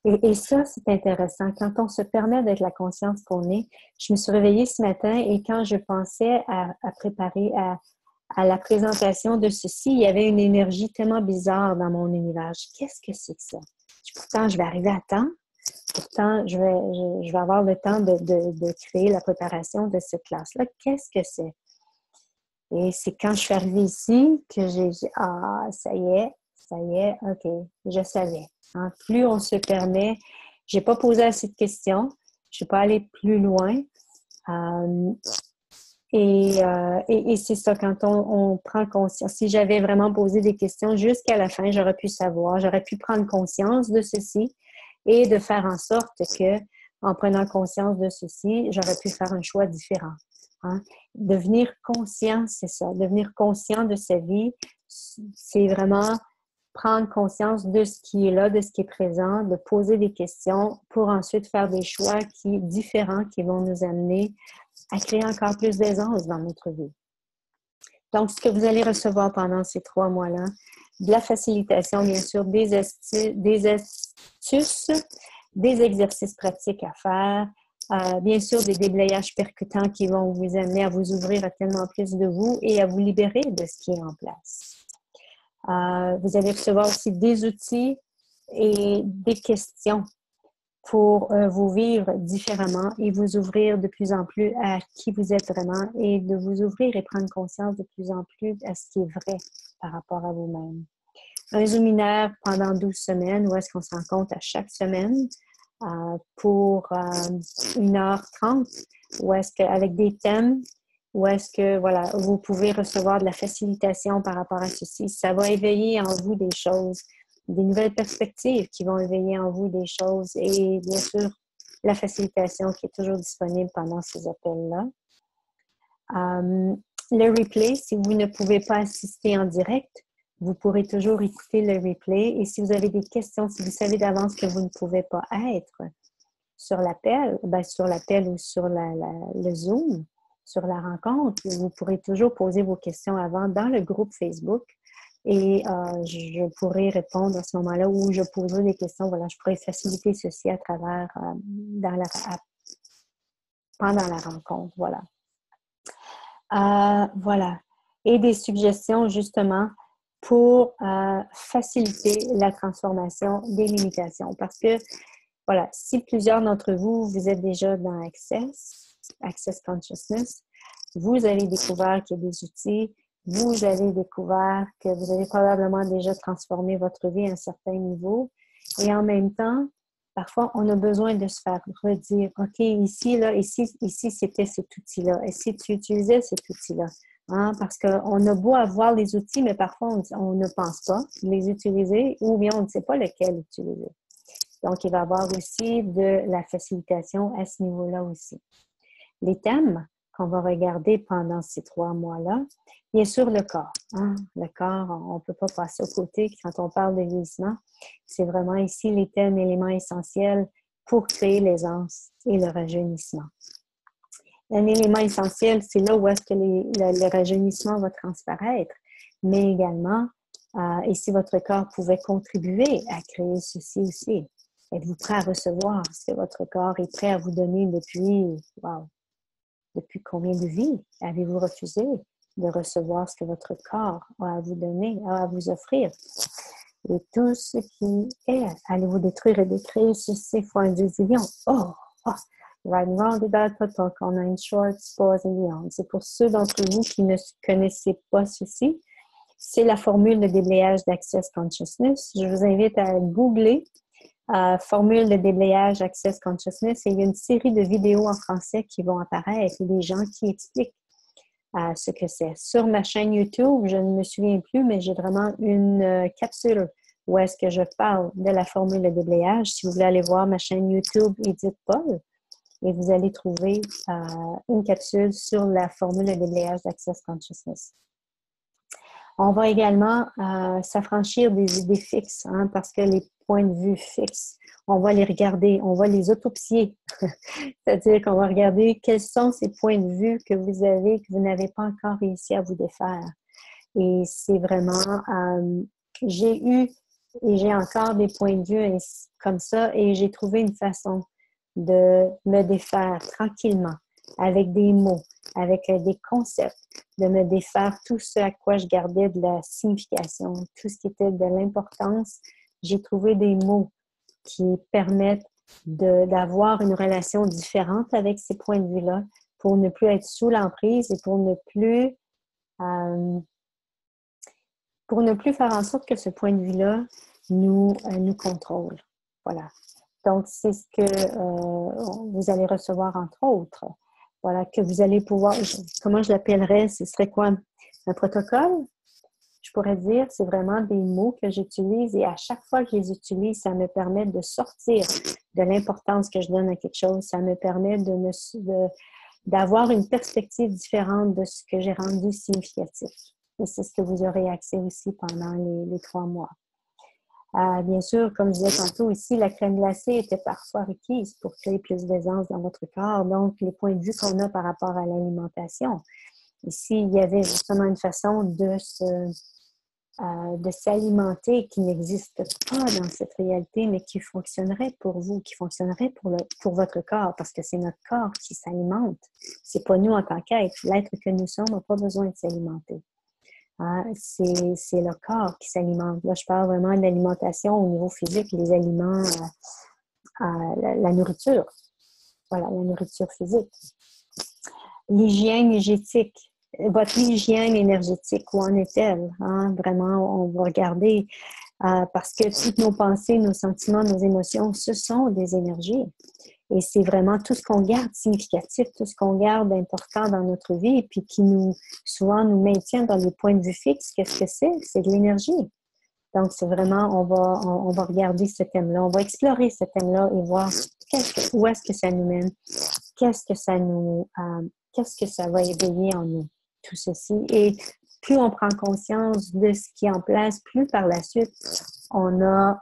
et ça, c'est intéressant. Quand on se permet d'être la conscience qu'on est, je me suis réveillée ce matin et quand je pensais à préparer à la présentation de ceci, il y avait une énergie tellement bizarre dans mon univers. Qu'est-ce que c'est que ça? Pourtant, je vais arriver à temps. Pourtant, je vais avoir le temps de créer la préparation de cette classe-là. Qu'est-ce que c'est? Et c'est quand je suis arrivée ici que j'ai dit, ah, ça y est, OK, je savais. Hein? Plus on se permet, je n'ai pas posé assez de questions, je ne suis pas allée plus loin. Et c'est ça, quand on prend conscience. Si j'avais vraiment posé des questions jusqu'à la fin, j'aurais pu savoir, j'aurais pu prendre conscience de ceci et de faire en sorte que, en prenant conscience de ceci, j'aurais pu faire un choix différent. Hein? Devenir conscient, c'est ça. Devenir conscient de sa vie, c'est vraiment prendre conscience de ce qui est là, de ce qui est présent, de poser des questions pour ensuite faire des choix différents qui vont nous amener à créer encore plus d'aisance dans notre vie. Donc, ce que vous allez recevoir pendant ces 3 mois-là, de la facilitation, bien sûr, des astuces, des exercices pratiques à faire, bien sûr, des déblayages percutants qui vont vous amener à vous ouvrir à tellement plus de vous et à vous libérer de ce qui est en place. Vous allez recevoir aussi des outils et des questions pour vous vivre différemment et vous ouvrir de plus en plus à qui vous êtes vraiment et de vous ouvrir et prendre conscience de plus en plus à ce qui est vrai par rapport à vous-même. Un Zoominaire pendant 12 semaines où est-ce qu'on se rencontre à chaque semaine pour 1h30 où est-ce qu'avec des thèmes où est-ce que voilà, vous pouvez recevoir de la facilitation par rapport à ceci. Ça va éveiller en vous des choses, des nouvelles perspectives qui vont éveiller en vous des choses et bien sûr, la facilitation qui est toujours disponible pendant ces appels-là. Le replay, si vous ne pouvez pas assister en direct, vous pourrez toujours écouter le replay et si vous avez des questions, si vous savez d'avance que vous ne pouvez pas être sur l'appel, ou sur le Zoom, sur la rencontre, vous pourrez toujours poser vos questions avant dans le groupe Facebook et je pourrai répondre à ce moment-là où je poserai des questions. Voilà, je pourrais faciliter ceci à travers pendant la rencontre. Voilà. Voilà. Et des suggestions justement pour faciliter la transformation des limitations. Parce que, voilà, si plusieurs d'entre vous, vous êtes déjà dans Access Consciousness, vous avez découvert qu'il y a des outils, vous avez découvert que vous avez probablement déjà transformé votre vie à un certain niveau. Et en même temps, Parfois, on a besoin de se faire redire, OK, ici, là, ici, c'était cet outil-là. Et si tu utilisais cet outil-là? Hein? Parce qu'on a beau avoir les outils, mais parfois, on ne pense pas les utiliser ou bien on ne sait pas lequel utiliser. Donc, il va y avoir aussi de la facilitation à ce niveau-là aussi. Les thèmes qu'on va regarder pendant ces 3 mois-là, bien sûr, le corps. Hein? Le corps, on ne peut pas passer au côté quand on parle de vieillissement. C'est vraiment ici les thèmes, éléments essentiels pour créer l'aisance et le rajeunissement. Un élément essentiel, c'est là où est-ce que le rajeunissement va transparaître, mais également, ici, votre corps pouvait contribuer à créer ceci aussi. Êtes-vous prêt à recevoir ce que votre corps est prêt à vous donner depuis combien de vies avez-vous refusé de recevoir ce que votre corps a à vous donner, a à vous offrir? Et tout ce qui est, allez-vous détruire et décréer ceci fois un désilion? Oh! Right and wrong about talk on a une short pause and beyond. C'est pour ceux d'entre vous qui ne connaissez pas ceci. C'est la formule de déblayage d'Access Consciousness. Je vous invite à googler formule de déblayage Access Consciousness et il y a une série de vidéos en français qui vont apparaître, des gens qui expliquent ce que c'est. Sur ma chaîne YouTube, je ne me souviens plus, mais j'ai vraiment une capsule où est-ce que je parle de la formule de déblayage. Si vous voulez aller voir ma chaîne YouTube Edith Paul, et vous allez trouver une capsule sur la formule de déblayage d'Access Consciousness. On va également s'affranchir des idées fixes, hein, parce que les points de vue fixes, on va les regarder, on va les autopsier. C'est-à-dire qu'on va regarder quels sont ces points de vue que vous avez, que vous n'avez pas encore réussi à vous défaire. Et c'est vraiment, j'ai eu et j'ai encore des points de vue comme ça et j'ai trouvé une façon de me défaire tranquillement, avec des mots, avec des concepts, de me défaire tout ce à quoi je gardais de la signification, tout ce qui était de l'importance. J'ai trouvé des mots qui permettent d'avoir une relation différente avec ces points de vue-là pour ne plus être sous l'emprise et pour ne plus faire en sorte que ce point de vue-là nous contrôle. Voilà. Donc, c'est ce que vous allez recevoir, entre autres. Voilà, que vous allez pouvoir, comment je l'appellerais, ce serait quoi? Un protocole? Je pourrais dire, c'est vraiment des mots que j'utilise et à chaque fois que je les utilise, ça me permet de sortir de l'importance que je donne à quelque chose. Ça me permet d'avoir une perspective différente de ce que j'ai rendu significatif. Et c'est ce que vous aurez accès aussi pendant les 3 mois. Bien sûr, comme je disais tantôt ici, la crème glacée était parfois requise pour créer plus d'aisance dans votre corps. Donc, les points de vue qu'on a par rapport à l'alimentation. Ici, il y avait justement une façon de s'alimenter qui n'existe pas dans cette réalité, mais qui fonctionnerait pour vous, qui fonctionnerait pour votre corps, parce que c'est notre corps qui s'alimente. C'est pas nous en tant qu'être. L'être que nous sommes n'a pas besoin de s'alimenter. C'est le corps qui s'alimente. Là, je parle vraiment de l'alimentation au niveau physique, les aliments, la nourriture. Voilà, la nourriture physique. L'hygiène énergétique. Votre hygiène énergétique, où en est-elle? Hein? Vraiment, on va regarder parce que toutes nos pensées, nos sentiments, nos émotions, ce sont des énergies. Et c'est vraiment tout ce qu'on garde significatif, tout ce qu'on garde important dans notre vie et puis qui souvent nous maintient dans les points de vue fixes. Qu'est-ce que c'est? C'est de l'énergie. Donc, c'est vraiment, on va regarder ce thème-là, on va explorer ce thème-là et voir où est-ce que ça nous mène, qu'est-ce que ça va éveiller en nous, tout ceci. Et plus on prend conscience de ce qui est en place, plus par la suite, on a...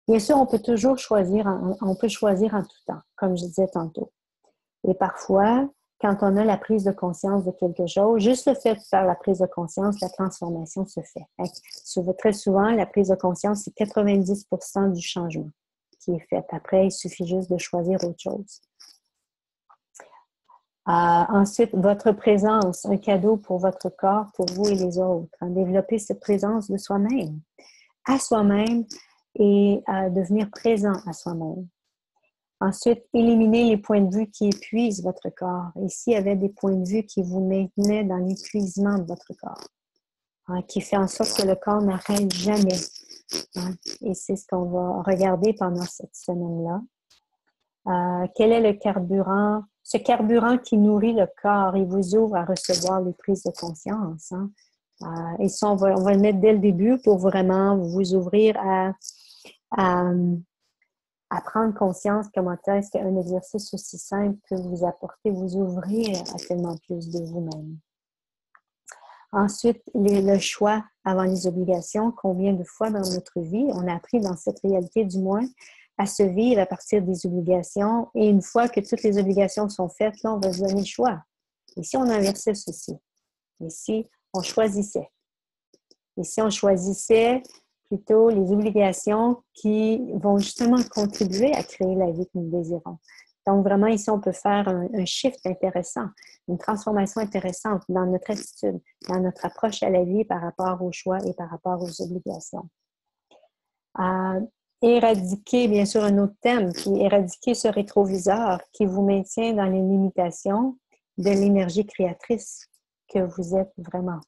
bien sûr, on peut toujours choisir, on peut choisir en tout temps, comme je disais tantôt. Et parfois, quand on a la prise de conscience de quelque chose, juste le fait de faire la prise de conscience, la transformation se fait. Très souvent, la prise de conscience, c'est 90% du changement qui est fait. Après, il suffit juste de choisir autre chose. Ensuite, votre présence, un cadeau pour votre corps, pour vous et les autres. Développer cette présence de soi-même, à soi-même et devenir présent à soi-même. Ensuite, éliminer les points de vue qui épuisent votre corps. Et s'il y avait des points de vue qui vous maintenaient dans l'épuisement de votre corps, qui fait en sorte que le corps n'arrête jamais Hein? Et c'est ce qu'on va regarder pendant cette semaine-là. Quel est le carburant? Ce carburant qui nourrit le corps, il vous ouvre à recevoir les prises de conscience. Hein? Et ça, on va le mettre dès le début pour vraiment vous ouvrir à prendre conscience comment est-ce qu'un exercice aussi simple peut vous apporter, vous ouvrir à tellement plus de vous-même. Ensuite, le choix avant les obligations. Combien de fois dans notre vie, on a appris dans cette réalité du moins à se vivre à partir des obligations. Et une fois que toutes les obligations sont faites, là, on va se donner le choix. Et si on inversait ceci? Et si on choisissait? Et si on choisissait plutôt les obligations qui vont justement contribuer à créer la vie que nous désirons? Donc, vraiment, ici, on peut faire un shift intéressant, une transformation intéressante dans notre attitude, dans notre approche à la vie par rapport aux choix et par rapport aux obligations. Éradiquer, bien sûr, un autre thème, puis éradiquer ce rétroviseur qui vous maintient dans les limitations de l'énergie créatrice que vous êtes vraiment.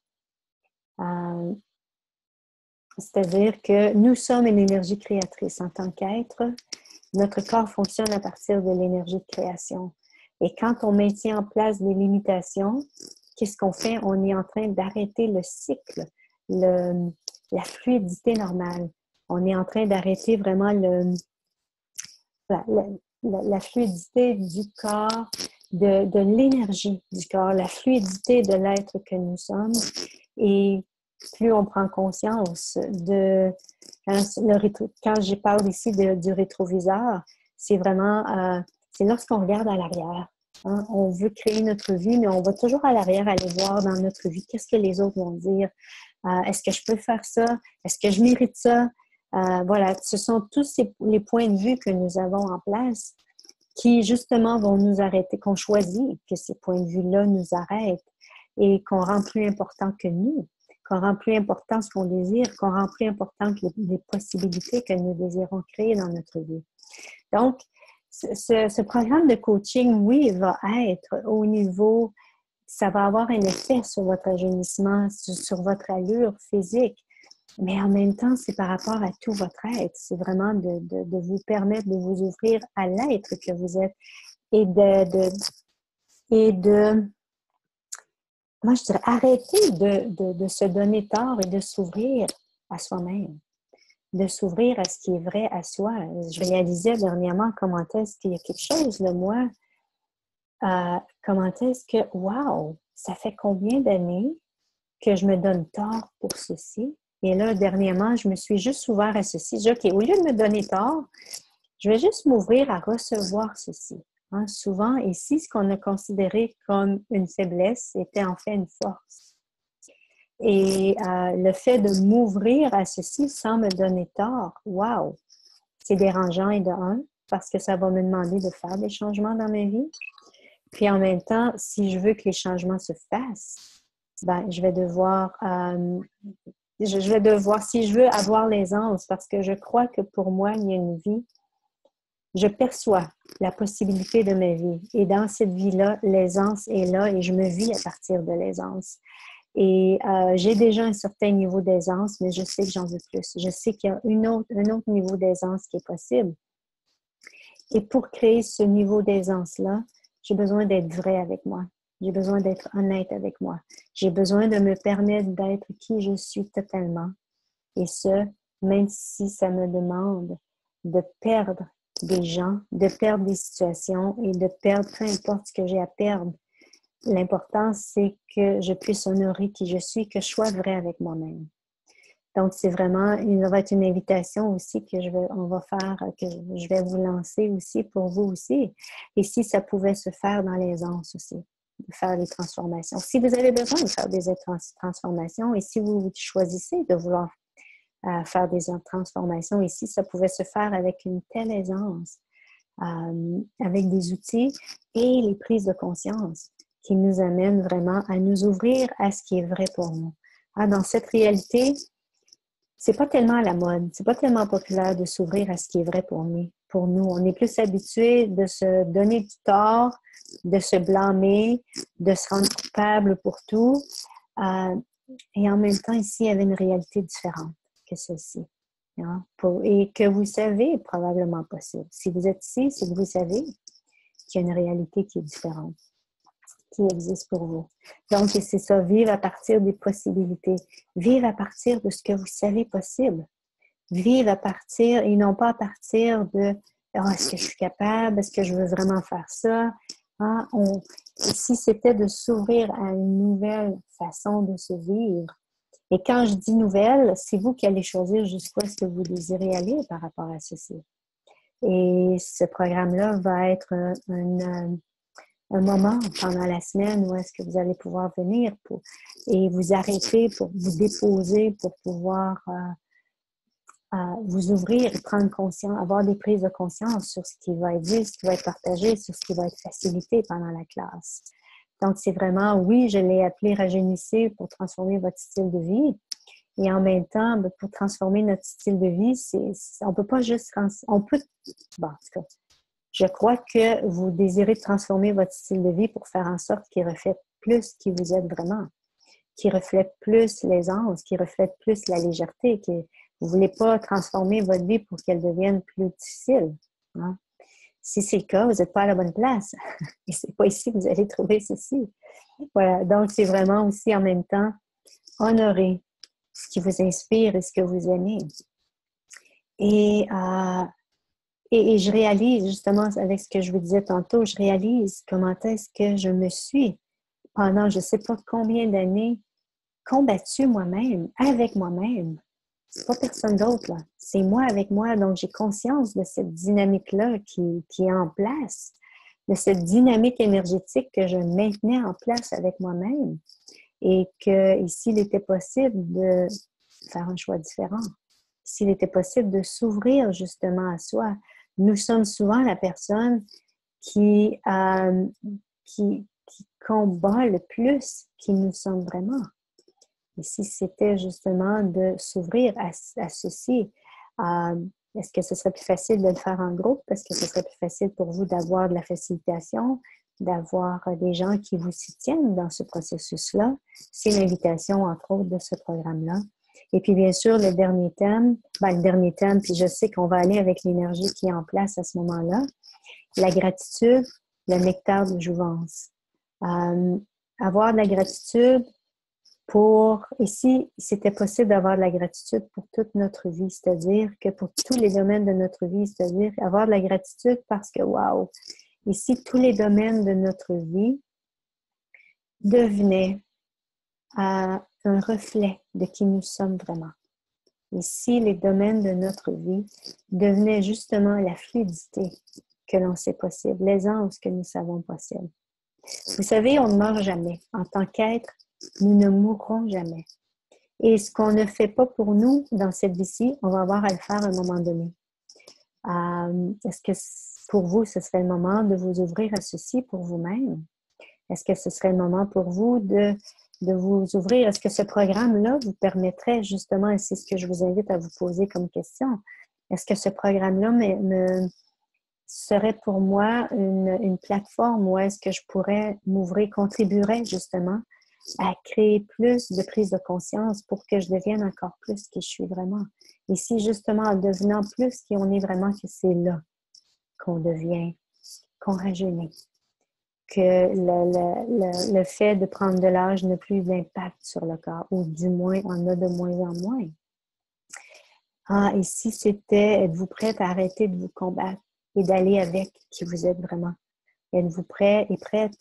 C'est-à-dire que nous sommes une énergie créatrice en tant qu'être. Notre corps fonctionne à partir de l'énergie de création. Et quand on maintient en place des limitations, qu'est-ce qu'on fait? On est en train d'arrêter le cycle, la fluidité normale. On est en train d'arrêter vraiment la fluidité du corps, de l'énergie du corps, la fluidité de l'être que nous sommes. Et plus on prend conscience de... Quand je parle ici du rétroviseur, c'est vraiment... c'est lorsqu'on regarde à l'arrière. Hein? On veut créer notre vie, mais on va toujours à l'arrière aller voir dans notre vie qu'est-ce que les autres vont dire. Est-ce que je peux faire ça? Est-ce que je mérite ça? Voilà, ce sont tous les points de vue que nous avons en place qui, justement, vont nous arrêter, qu'on choisit que ces points de vue-là nous arrêtent et qu'on rend plus important que nous, qu'on rend plus important ce qu'on désire, qu'on rend plus important que les possibilités que nous désirons créer dans notre vie. Donc, ce programme de coaching, oui, va être au niveau, ça va avoir un effet sur votre ajeunissement, sur votre allure physique, mais en même temps, c'est par rapport à tout votre être. C'est vraiment de vous permettre de vous ouvrir à l'être que vous êtes et moi, je dirais, arrêter de se donner tort et de s'ouvrir à soi-même, de s'ouvrir à ce qui est vrai à soi. Je réalisais dernièrement comment est-ce qu'il y a quelque chose de moi, comment est-ce que, wow, ça fait combien d'années que je me donne tort pour ceci? Et là, dernièrement, je me suis juste ouvert à ceci. J'ai dit, OK, au lieu de me donner tort, je vais juste m'ouvrir à recevoir ceci. Hein, souvent, ici, ce qu'on a considéré comme une faiblesse était en fait une force. Et le fait de m'ouvrir à ceci sans me donner tort, wow! C'est dérangeant et de un, parce que ça va me demander de faire des changements dans ma vie. Puis en même temps, si je veux que les changements se fassent, ben, je vais devoir, si je veux avoir l'aisance, parce que je crois que pour moi, il y a une vie, je perçois la possibilité de ma vie. Et dans cette vie-là, l'aisance est là et je me vis à partir de l'aisance. Et j'ai déjà un certain niveau d'aisance, mais je sais que j'en veux plus. Je sais qu'il y a un autre niveau d'aisance qui est possible. Et pour créer ce niveau d'aisance-là, j'ai besoin d'être vrai avec moi. J'ai besoin d'être honnête avec moi. J'ai besoin de me permettre d'être qui je suis totalement. Et ce, même si ça me demande de perdre des gens, de perdre des situations et de perdre peu importe ce que j'ai à perdre. L'important, c'est que je puisse honorer qui je suis, que je sois vrai avec moi-même. Donc, c'est vraiment, il va être une invitation aussi que on va faire, que je vais vous lancer aussi pour vous aussi. Et si ça pouvait se faire dans l'aisance aussi, de faire des transformations. Si vous avez besoin de faire des transformations et si vous choisissez de vouloir faire des transformations ici, ça pouvait se faire avec une telle aisance, avec des outils et les prises de conscience qui nous amènent vraiment à nous ouvrir à ce qui est vrai pour nous. Dans cette réalité, c'est pas tellement à la mode, c'est pas tellement populaire de s'ouvrir à ce qui est vrai pour nous. On est plus habitué de se donner du tort, de se blâmer, de se rendre coupable pour tout. Et en même temps, ici, il y avait une réalité différente que celle-ci. hein, et que vous savez probablement possible. Si vous êtes ici, c'est que vous savez qu'il y a une réalité qui est différente, qui existe pour vous. Donc, c'est ça, vivre à partir des possibilités. Vivre à partir de ce que vous savez possible. Vivre à partir, et non pas à partir de oh, est-ce que je suis capable? Est-ce que je veux vraiment faire ça? Hein? Si c'était de s'ouvrir à une nouvelle façon de se vivre. Et quand je dis nouvelle, c'est vous qui allez choisir jusqu'où est-ce que vous désirez aller par rapport à ceci. Et ce programme-là va être un moment pendant la semaine où est-ce que vous allez pouvoir venir et vous arrêter pour vous déposer, pour pouvoir vous ouvrir et prendre conscience, avoir des prises de conscience sur ce qui va être dit, ce qui va être partagé, sur ce qui va être facilité pendant la classe. Donc, c'est vraiment, oui, je l'ai appelé rajeunissez pour transformer votre style de vie. Et en même temps, pour transformer notre style de vie, on peut pas juste... On peut... Bon, en tout cas, je crois que vous désirez transformer votre style de vie pour faire en sorte qu'il reflète plus qui vous êtes vraiment, qui reflète plus l'aisance, qui reflète plus la légèreté, qui vous ne voulez pas transformer votre vie pour qu'elle devienne plus difficile. Hein? Si c'est le cas, vous n'êtes pas à la bonne place. Et ce n'est pas ici que vous allez trouver ceci. Voilà. Donc, c'est vraiment aussi en même temps honorer ce qui vous inspire et ce que vous aimez. Et je réalise, justement, avec ce que je vous disais tantôt, je réalise comment est-ce que je me suis, pendant je ne sais pas combien d'années, combattue moi-même, avec moi-même. C'est pas personne d'autre, là. C'est moi avec moi. Donc, j'ai conscience de cette dynamique-là qui est en place, de cette dynamique énergétique que je maintenais en place avec moi-même et qu'ici, il était possible de faire un choix différent. S'il était possible de s'ouvrir justement à soi. Nous sommes souvent la personne qui combat le plus qui nous sommes vraiment. Et si c'était justement de s'ouvrir à ceci, est-ce que ce serait plus facile de le faire en groupe? Est-ce que ce serait plus facile pour vous d'avoir de la facilitation, d'avoir des gens qui vous soutiennent dans ce processus-là? C'est l'invitation, entre autres, de ce programme-là. Et puis, bien sûr, le dernier thème, puis je sais qu'on va aller avec l'énergie qui est en place à ce moment-là, la gratitude, le nectar de jouvence. Avoir de la gratitude et si c'était possible d'avoir de la gratitude pour toute notre vie, c'est-à-dire que pour tous les domaines de notre vie, c'est-à-dire avoir de la gratitude parce que, wow, ici, tous les domaines de notre vie devenaient un reflet de qui nous sommes vraiment. Ici, les domaines de notre vie devenaient justement la fluidité que l'on sait possible, l'aisance que nous savons possible. Vous savez, on ne meurt jamais. En tant qu'être, nous ne mourrons jamais. Et ce qu'on ne fait pas pour nous dans cette vie-ci, on va avoir à le faire à un moment donné. Est-ce que pour vous, ce serait le moment de vous ouvrir à ceci pour vous-même? Est-ce que ce serait le moment pour vous de vous ouvrir? Est-ce que ce programme-là vous permettrait justement, et c'est ce que je vous invite à vous poser comme question, est-ce que ce programme-là serait pour moi une plateforme où est-ce que je pourrais m'ouvrir, contribuerait justement à créer plus de prise de conscience pour que je devienne encore plus qui je suis vraiment. Et si justement en devenant plus qui on est vraiment, que c'est là qu'on devient, qu'on rajeunit, que le fait de prendre de l'âge n'a plus d'impact sur le corps, ou du moins en a de moins en moins. Et si c'était, êtes-vous prête à arrêter de vous combattre et d'aller avec qui vous êtes vraiment? Êtes-vous prêt et prête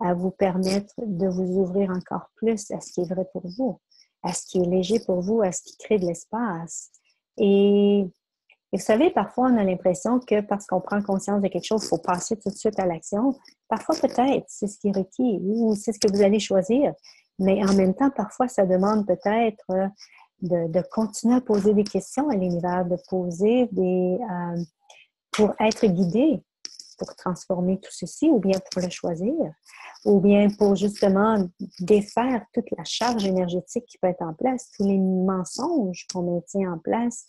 à vous permettre de vous ouvrir encore plus à ce qui est vrai pour vous, à ce qui est léger pour vous, à ce qui crée de l'espace? Et vous savez, parfois, on a l'impression que parce qu'on prend conscience de quelque chose, il faut passer tout de suite à l'action. Parfois, peut-être, c'est ce qui est requis ou c'est ce que vous allez choisir. Mais en même temps, parfois, ça demande peut-être de continuer à poser des questions à l'univers, de poser pour être guidé, pour transformer tout ceci, ou bien pour le choisir, ou bien pour justement défaire toute la charge énergétique qui peut être en place, tous les mensonges qu'on maintient en place,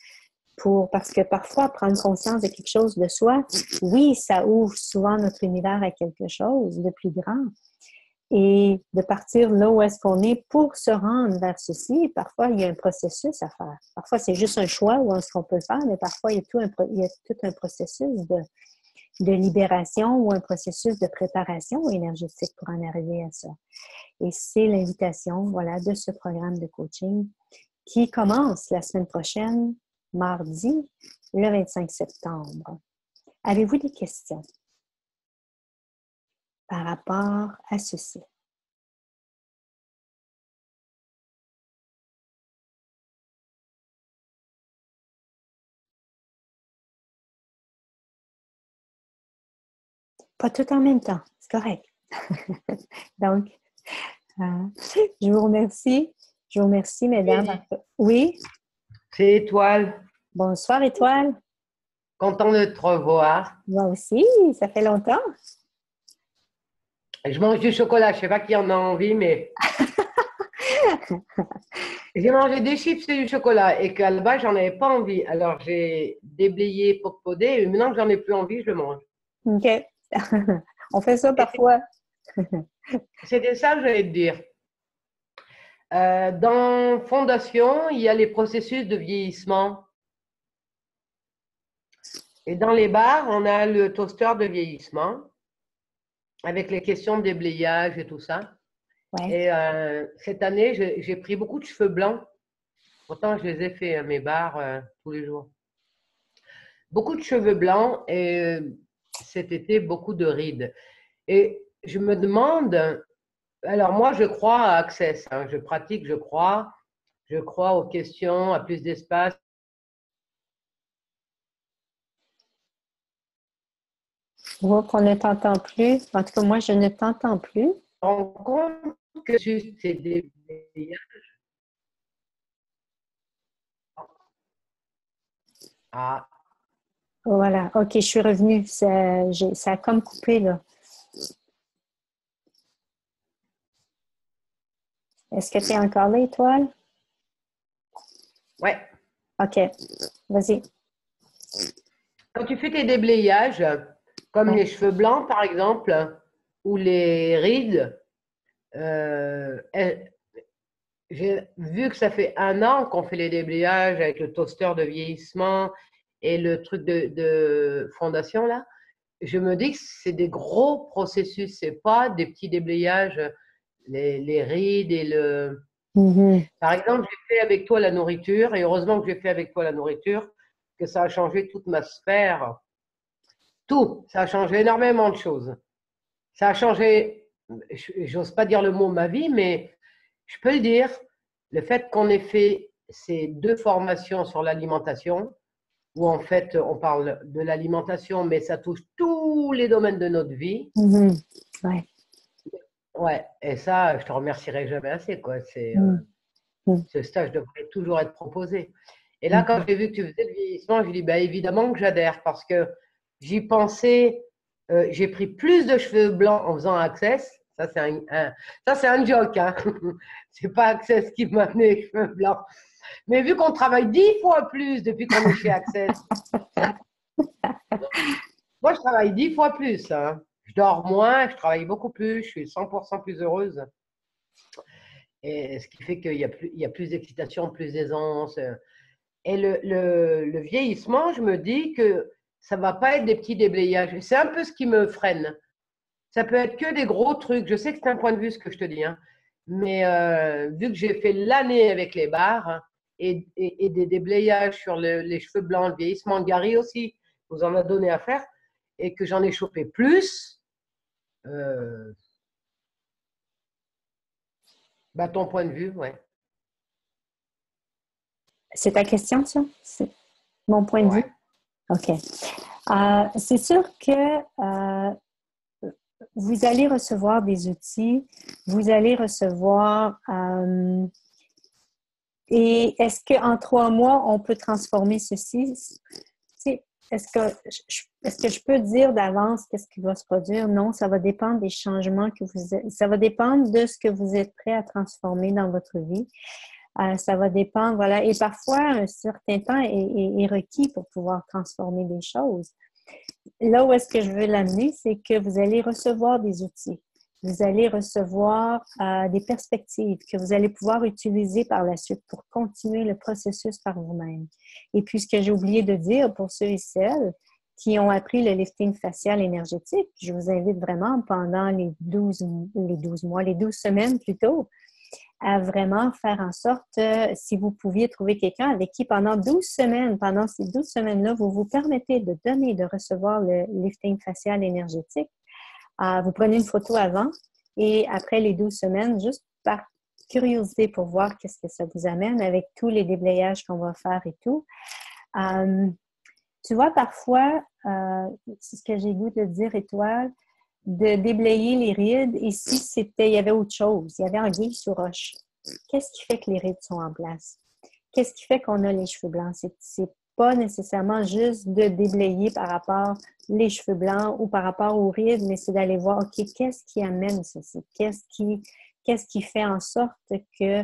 parce que parfois, prendre conscience de quelque chose de soi, oui, ça ouvre souvent notre univers à quelque chose de plus grand, et de partir là où est-ce qu'on est pour se rendre vers ceci. Parfois, il y a un processus à faire. Parfois, c'est juste un choix où est-ce qu'on peut le faire, mais parfois, il y a tout un processus de libération ou un processus de préparation énergétique pour en arriver à ça. Et c'est l'invitation, voilà, de ce programme de coaching qui commence la semaine prochaine, mardi, le 25 septembre. Avez-vous des questions par rapport à ceci? Pas tout en même temps, c'est correct. Donc, je vous remercie. Je vous remercie, mesdames. Oui? C'est Étoile. Bonsoir, Étoile. Content de te revoir. Moi aussi, ça fait longtemps. Je mange du chocolat. Je ne sais pas qui en a envie, mais j'ai mangé des chips et du chocolat et qu'à la base, j'en avais pas envie. Alors, j'ai déblayé pour poder et maintenant que j'en ai plus envie, je le mange. OK. On fait ça parfois. C'était ça que j'allais te dire. Dans Fondation, il y a les processus de vieillissement. Et dans les bars, on a le toaster de vieillissement avec les questions de déblayage et tout ça. Ouais. Et cette année, j'ai pris beaucoup de cheveux blancs. Pourtant, je les ai fait à mes bars tous les jours. Beaucoup de cheveux blancs et cet été, beaucoup de rides. Et je me demande, alors moi, je crois à Access, hein, je pratique, je crois aux questions, à plus d'espace. On ne t'entend plus. En tout cas, moi, je ne t'entends plus. Je me rends compte que c'est des... Ah, Voilà. OK, je suis revenue. Ça a comme coupé, là. Est-ce que tu es encore là, Étoile? ouais. OK. Vas-y. Quand tu fais tes déblayages, comme les cheveux blancs par exemple, ou les rides, j'ai vu que ça fait 1 an qu'on fait les déblayages avec le toaster de vieillissement et le truc de fondation là. Je me dis que c'est des gros processus, c'est pas des petits déblayages, les rides et le. Par exemple, j'ai fait avec toi la nourriture et heureusement que j'ai fait avec toi la nourriture, que ça a changé toute ma sphère. Tout, ça a changé énormément de choses. Ça a changé, j'ose pas dire le mot ma vie, mais je peux le dire, le fait qu'on ait fait ces 2 formations sur l'alimentation, où en fait on parle de l'alimentation, mais ça touche tous les domaines de notre vie. Ouais. Ouais, et ça, je te remercierai jamais assez, quoi. Ce stage devrait toujours être proposé. Et là, quand j'ai vu que tu faisais le vieillissement, je dis, bah, évidemment que j'adhère parce que j'y pensais. J'ai pris plus de cheveux blancs en faisant Access. Ça, c'est un joke. Hein. C'est pas Access qui m'a amené les cheveux blancs. Mais vu qu'on travaille 10 fois plus depuis qu'on est chez Access, moi, je travaille 10 fois plus. Hein. Je dors moins, je travaille beaucoup plus, je suis 100% plus heureuse. Et ce qui fait qu'il y a plus d'excitation, plus d'aisance. Et le vieillissement, je me dis que ça ne va pas être des petits déblayages. C'est un peu ce qui me freine. Ça peut être que des gros trucs. Je sais que c'est un point de vue ce que je te dis. Hein. Mais vu que j'ai fait l'année avec les bars hein, et des déblayages sur les cheveux blancs, le vieillissement, Gary aussi vous en a donné à faire, et que j'en ai chopé plus, bah, ton point de vue, ouais. C'est ta question, ça? C'est mon point de vue? OK. C'est sûr que vous allez recevoir des outils, vous allez recevoir... et est-ce qu'en 3 mois, on peut transformer ceci? Est-ce que je peux dire d'avance qu'est-ce qui va se produire? Non, ça va dépendre des changements que ça va dépendre de ce que vous êtes prêt à transformer dans votre vie. Ça va dépendre, voilà. Et parfois, un certain temps est requis pour pouvoir transformer des choses. Là où est-ce que je veux l'amener, c'est que vous allez recevoir des outils. vous allez recevoir des perspectives que vous allez pouvoir utiliser par la suite pour continuer le processus par vous-même. Et puis, ce que j'ai oublié de dire pour ceux et celles qui ont appris le lifting facial énergétique, je vous invite vraiment pendant les 12 semaines plutôt, à vraiment faire en sorte, si vous pouviez trouver quelqu'un avec qui pendant 12 semaines, pendant ces 12 semaines-là, vous vous permettez de donner, de recevoir le lifting facial énergétique. Vous prenez une photo avant et après les 12 semaines, juste par curiosité pour voir qu'est-ce que ça vous amène avec tous les déblayages qu'on va faire et tout. Tu vois, parfois, c'est ce que j'ai le goût de dire, Étoile, de déblayer les rides. Ici, il y avait autre chose. Il y avait anguille sous roche. Qu'est-ce qui fait que les rides sont en place? Qu'est-ce qui fait qu'on a les cheveux blancs? C'est pas nécessairement juste de déblayer par rapport les cheveux blancs ou par rapport aux rides, mais c'est d'aller voir, OK, qu'est-ce qui amène ceci? Qu'est-ce qui fait en sorte que,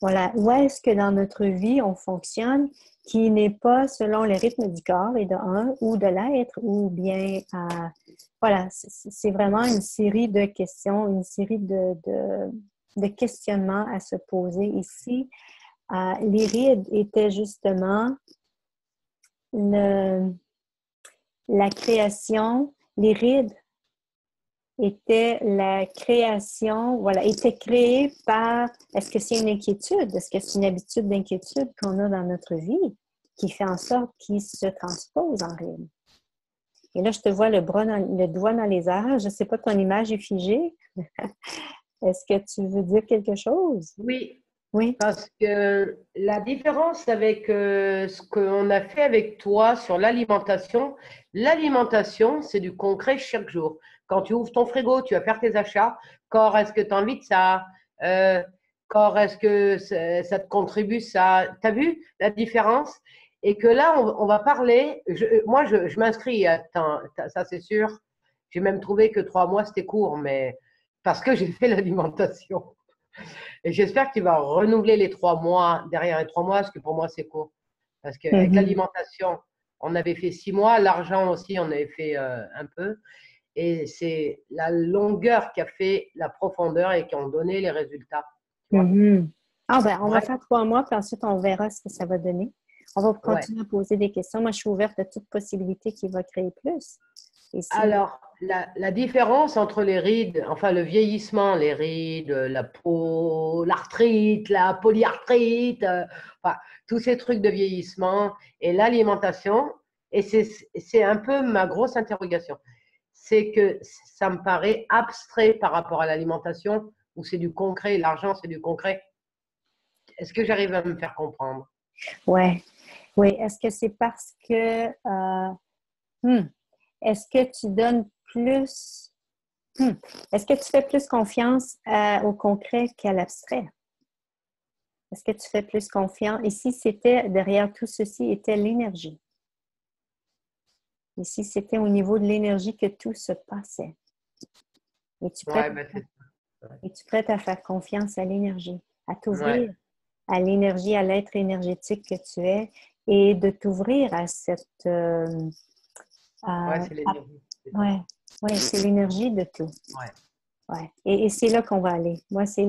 voilà, où est-ce que dans notre vie on fonctionne qui n'est pas selon le rythme du corps et de un ou de l'être, ou bien, voilà, c'est vraiment une série de questions, une série de questionnements à se poser ici. Les rides étaient justement la création, les rides étaient la création, voilà, étaient créées par, est-ce que c'est une inquiétude? Est-ce que c'est une habitude d'inquiétude qu'on a dans notre vie qui fait en sorte qu'il se transpose en ride? Et là, je te vois le doigt dans les airs. Je ne sais pas, ton image est figée. Est-ce que tu veux dire quelque chose? Oui, Oui. parce que la différence avec ce qu'on a fait avec toi sur l'alimentation, c'est du concret chaque jour. Quand tu ouvres ton frigo, tu vas faire tes achats. Quand est-ce que tu as envie de ça? Quand est-ce que ça te contribue ça? Tu as vu la différence? Et que là, on va parler. Moi, je m'inscris. Attends, ça, c'est sûr. J'ai même trouvé que 3 mois, c'était court, mais parce que j'ai fait l'alimentation. Et j'espère que tu vas renouveler les 3 mois derrière les 3 mois, parce que pour moi, c'est court. Parce qu'avec l'alimentation, on avait fait 6 mois. L'argent aussi, on avait fait un peu. Et c'est la longueur qui a fait la profondeur et qui ont donné les résultats. Tu vois? Ah ben, on va Bref, faire 3 mois, puis ensuite, on verra ce que ça va donner. On va ouais. continuer à poser des questions. Moi, je suis ouverte à toute possibilité qui va créer plus. Et si... Alors, la différence entre les rides, enfin le vieillissement, les rides, la peau, l'arthrite, la polyarthrite, enfin, tous ces trucs de vieillissement et l'alimentation, et c'est un peu ma grosse interrogation, c'est que ça me paraît abstrait par rapport à l'alimentation, où c'est du concret, l'argent c'est du concret. Est-ce que j'arrive à me faire comprendre? Ouais. Oui. Est-ce que c'est parce que est-ce que tu donnes plus est-ce que tu fais plus confiance au concret qu'à l'abstrait? Est-ce que tu fais plus confiance? Ici, c'était derrière tout ceci était l'énergie. Ici, c'était au niveau de l'énergie que tout se passait. Es-tu Ouais, ben c'est es-tu prête à faire confiance à l'énergie, à ouais, t'ouvrir à l'énergie, à l'être énergétique que tu es et de t'ouvrir à cette... ouais, c'est l'énergie. ouais, ouais, c'est l'énergie de tout. Ouais. Ouais. Et c'est là qu'on va aller. Moi, c'est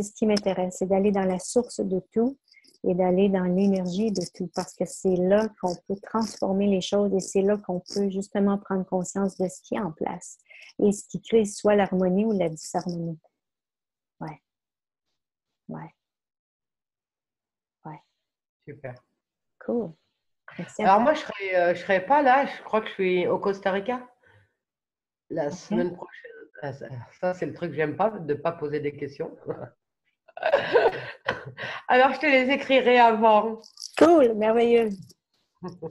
ce qui m'intéresse, c'est d'aller dans la source de tout et d'aller dans l'énergie de tout parce que c'est là qu'on peut transformer les choses et c'est là qu'on peut justement prendre conscience de ce qui est en place et ce qui crée soit l'harmonie ou la disharmonie. Ouais, ouais, ouais. Super. Cool. Merci à Alors toi. moi, je serai pas là. Je crois que je suis au Costa Rica la OK. semaine prochaine. Ah, ça, c'est le truc que j'aime pas, de ne pas poser des questions. Alors, je te les écrirai avant. Cool, merveilleux,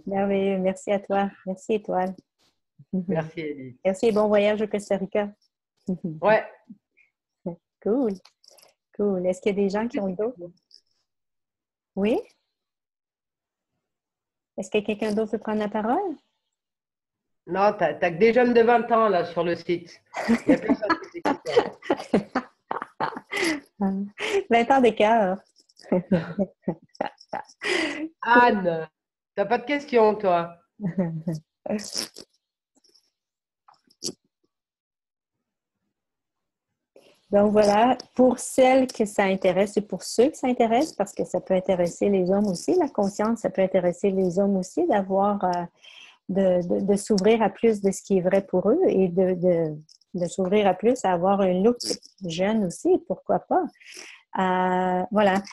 merveilleux. Merci à toi. Merci, Étoile. Merci, Elie. Merci et bon voyage au Costa Rica. Ouais. Cool, cool. Est-ce qu'il y a des gens qui ont d'autres? Oui? Est-ce que quelqu'un d'autre veut prendre la parole? Non, tu n'as que des jeunes de 20 ans là sur le site. Il n'y a personne qui t'écoute. 20 ans d'écart. Cool. Anne, tu n'as pas de questions, toi? Donc voilà, pour celles que ça intéresse et pour ceux que ça intéresse, parce que ça peut intéresser les hommes aussi, la conscience, ça peut intéresser les hommes aussi d'avoir, de s'ouvrir à plus de ce qui est vrai pour eux et de s'ouvrir à plus à avoir un look jeune aussi, pourquoi pas. Voilà.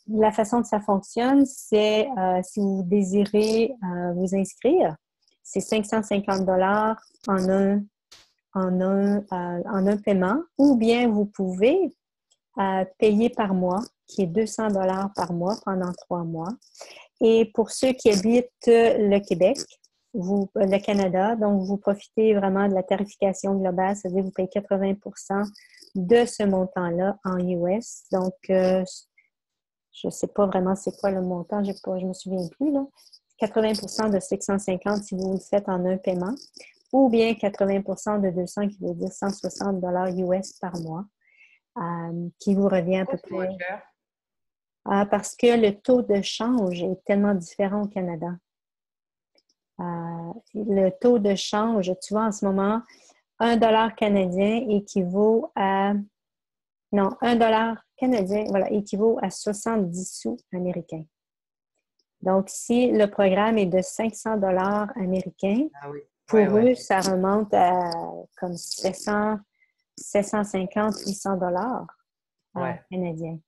La façon que ça fonctionne, c'est si vous désirez vous inscrire, c'est 550 $ en un paiement, ou bien vous pouvez payer par mois, qui est 200 $ par mois pendant 3 mois. Et pour ceux qui habitent le Québec, le Canada, donc vous profitez vraiment de la tarification globale, c'est-à-dire vous payez 80% de ce montant-là en US. Donc, je ne sais pas vraiment c'est quoi le montant, je ne me souviens plus, là. 80% de 650 si vous le faites en un paiement, ou bien 80% de 200 qui veut dire 160 $ US par mois, qui vous revient à peu près. Parce que le taux de change est tellement différent au Canada. Le taux de change, tu vois, en ce moment, 1 $ canadien équivaut à... Non, 1 $ canadien, voilà, équivaut à 70 sous américains. Donc, si le programme est de 500 $ américains, pour eux, ça remonte à comme 750, 800 $ canadiens.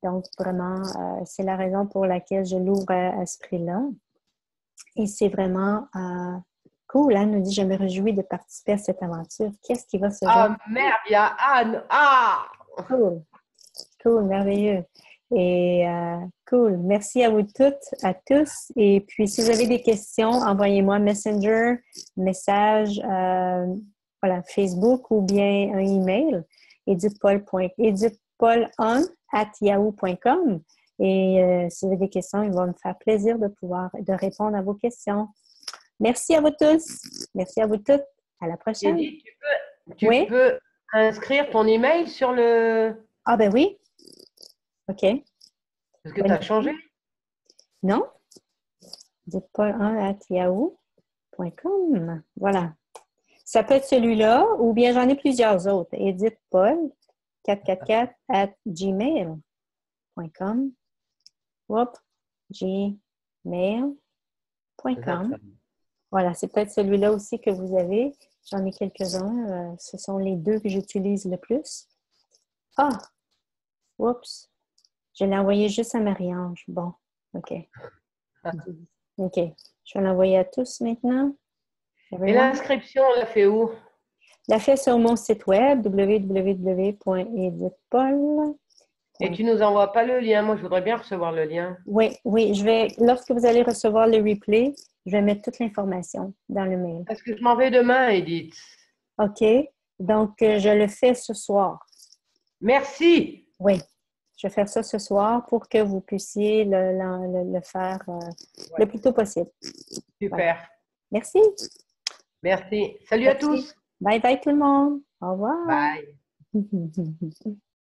Donc, vraiment, c'est la raison pour laquelle je l'ouvre à ce prix-là. Et c'est vraiment cool. Anne nous dit, je me réjouis de participer à cette aventure. Qu'est-ce qui va se joindre? Ah, merde, il y a Anne. Ah! Cool. Cool, merveilleux. Et cool. Merci à vous toutes, à tous. Et puis, si vous avez des questions, envoyez-moi Messenger, message, voilà, Facebook ou bien un email, edithpaul.on@yahoo.com. Et si vous avez des questions, il va me faire plaisir de répondre à vos questions. Merci à vous tous. Merci à vous toutes. À la prochaine. Edith, tu peux inscrire ton email sur le... Ah ben oui. OK. Est-ce que tu as changé? Non. edithpaul1@yahoo.com. Voilà. Ça peut être celui-là ou bien j'en ai plusieurs autres. edithpaul444@gmail.com. gmail.com. Voilà, c'est peut-être celui-là aussi que vous avez. J'en ai quelques-uns. Ce sont les deux que j'utilise le plus. Ah! Oups! Je l'ai envoyé juste à Marie-Ange. Bon, OK. OK. Je vais l'envoyer à tous maintenant. Et l'inscription, on l'a fait où? La fait sur mon site web, www.edithpaul. Et tu nous envoies pas le lien? Moi, je voudrais bien recevoir le lien. Oui, lorsque vous allez recevoir le replay, je vais mettre toute l'information dans le mail. Parce que je m'en vais demain, Edith. OK. Donc, je le fais ce soir. Merci. Oui. Je vais faire ça ce soir pour que vous puissiez le faire le plus tôt possible. Super. Voilà. Merci. Merci. Salut à tous. Bye bye tout le monde. Au revoir. Bye.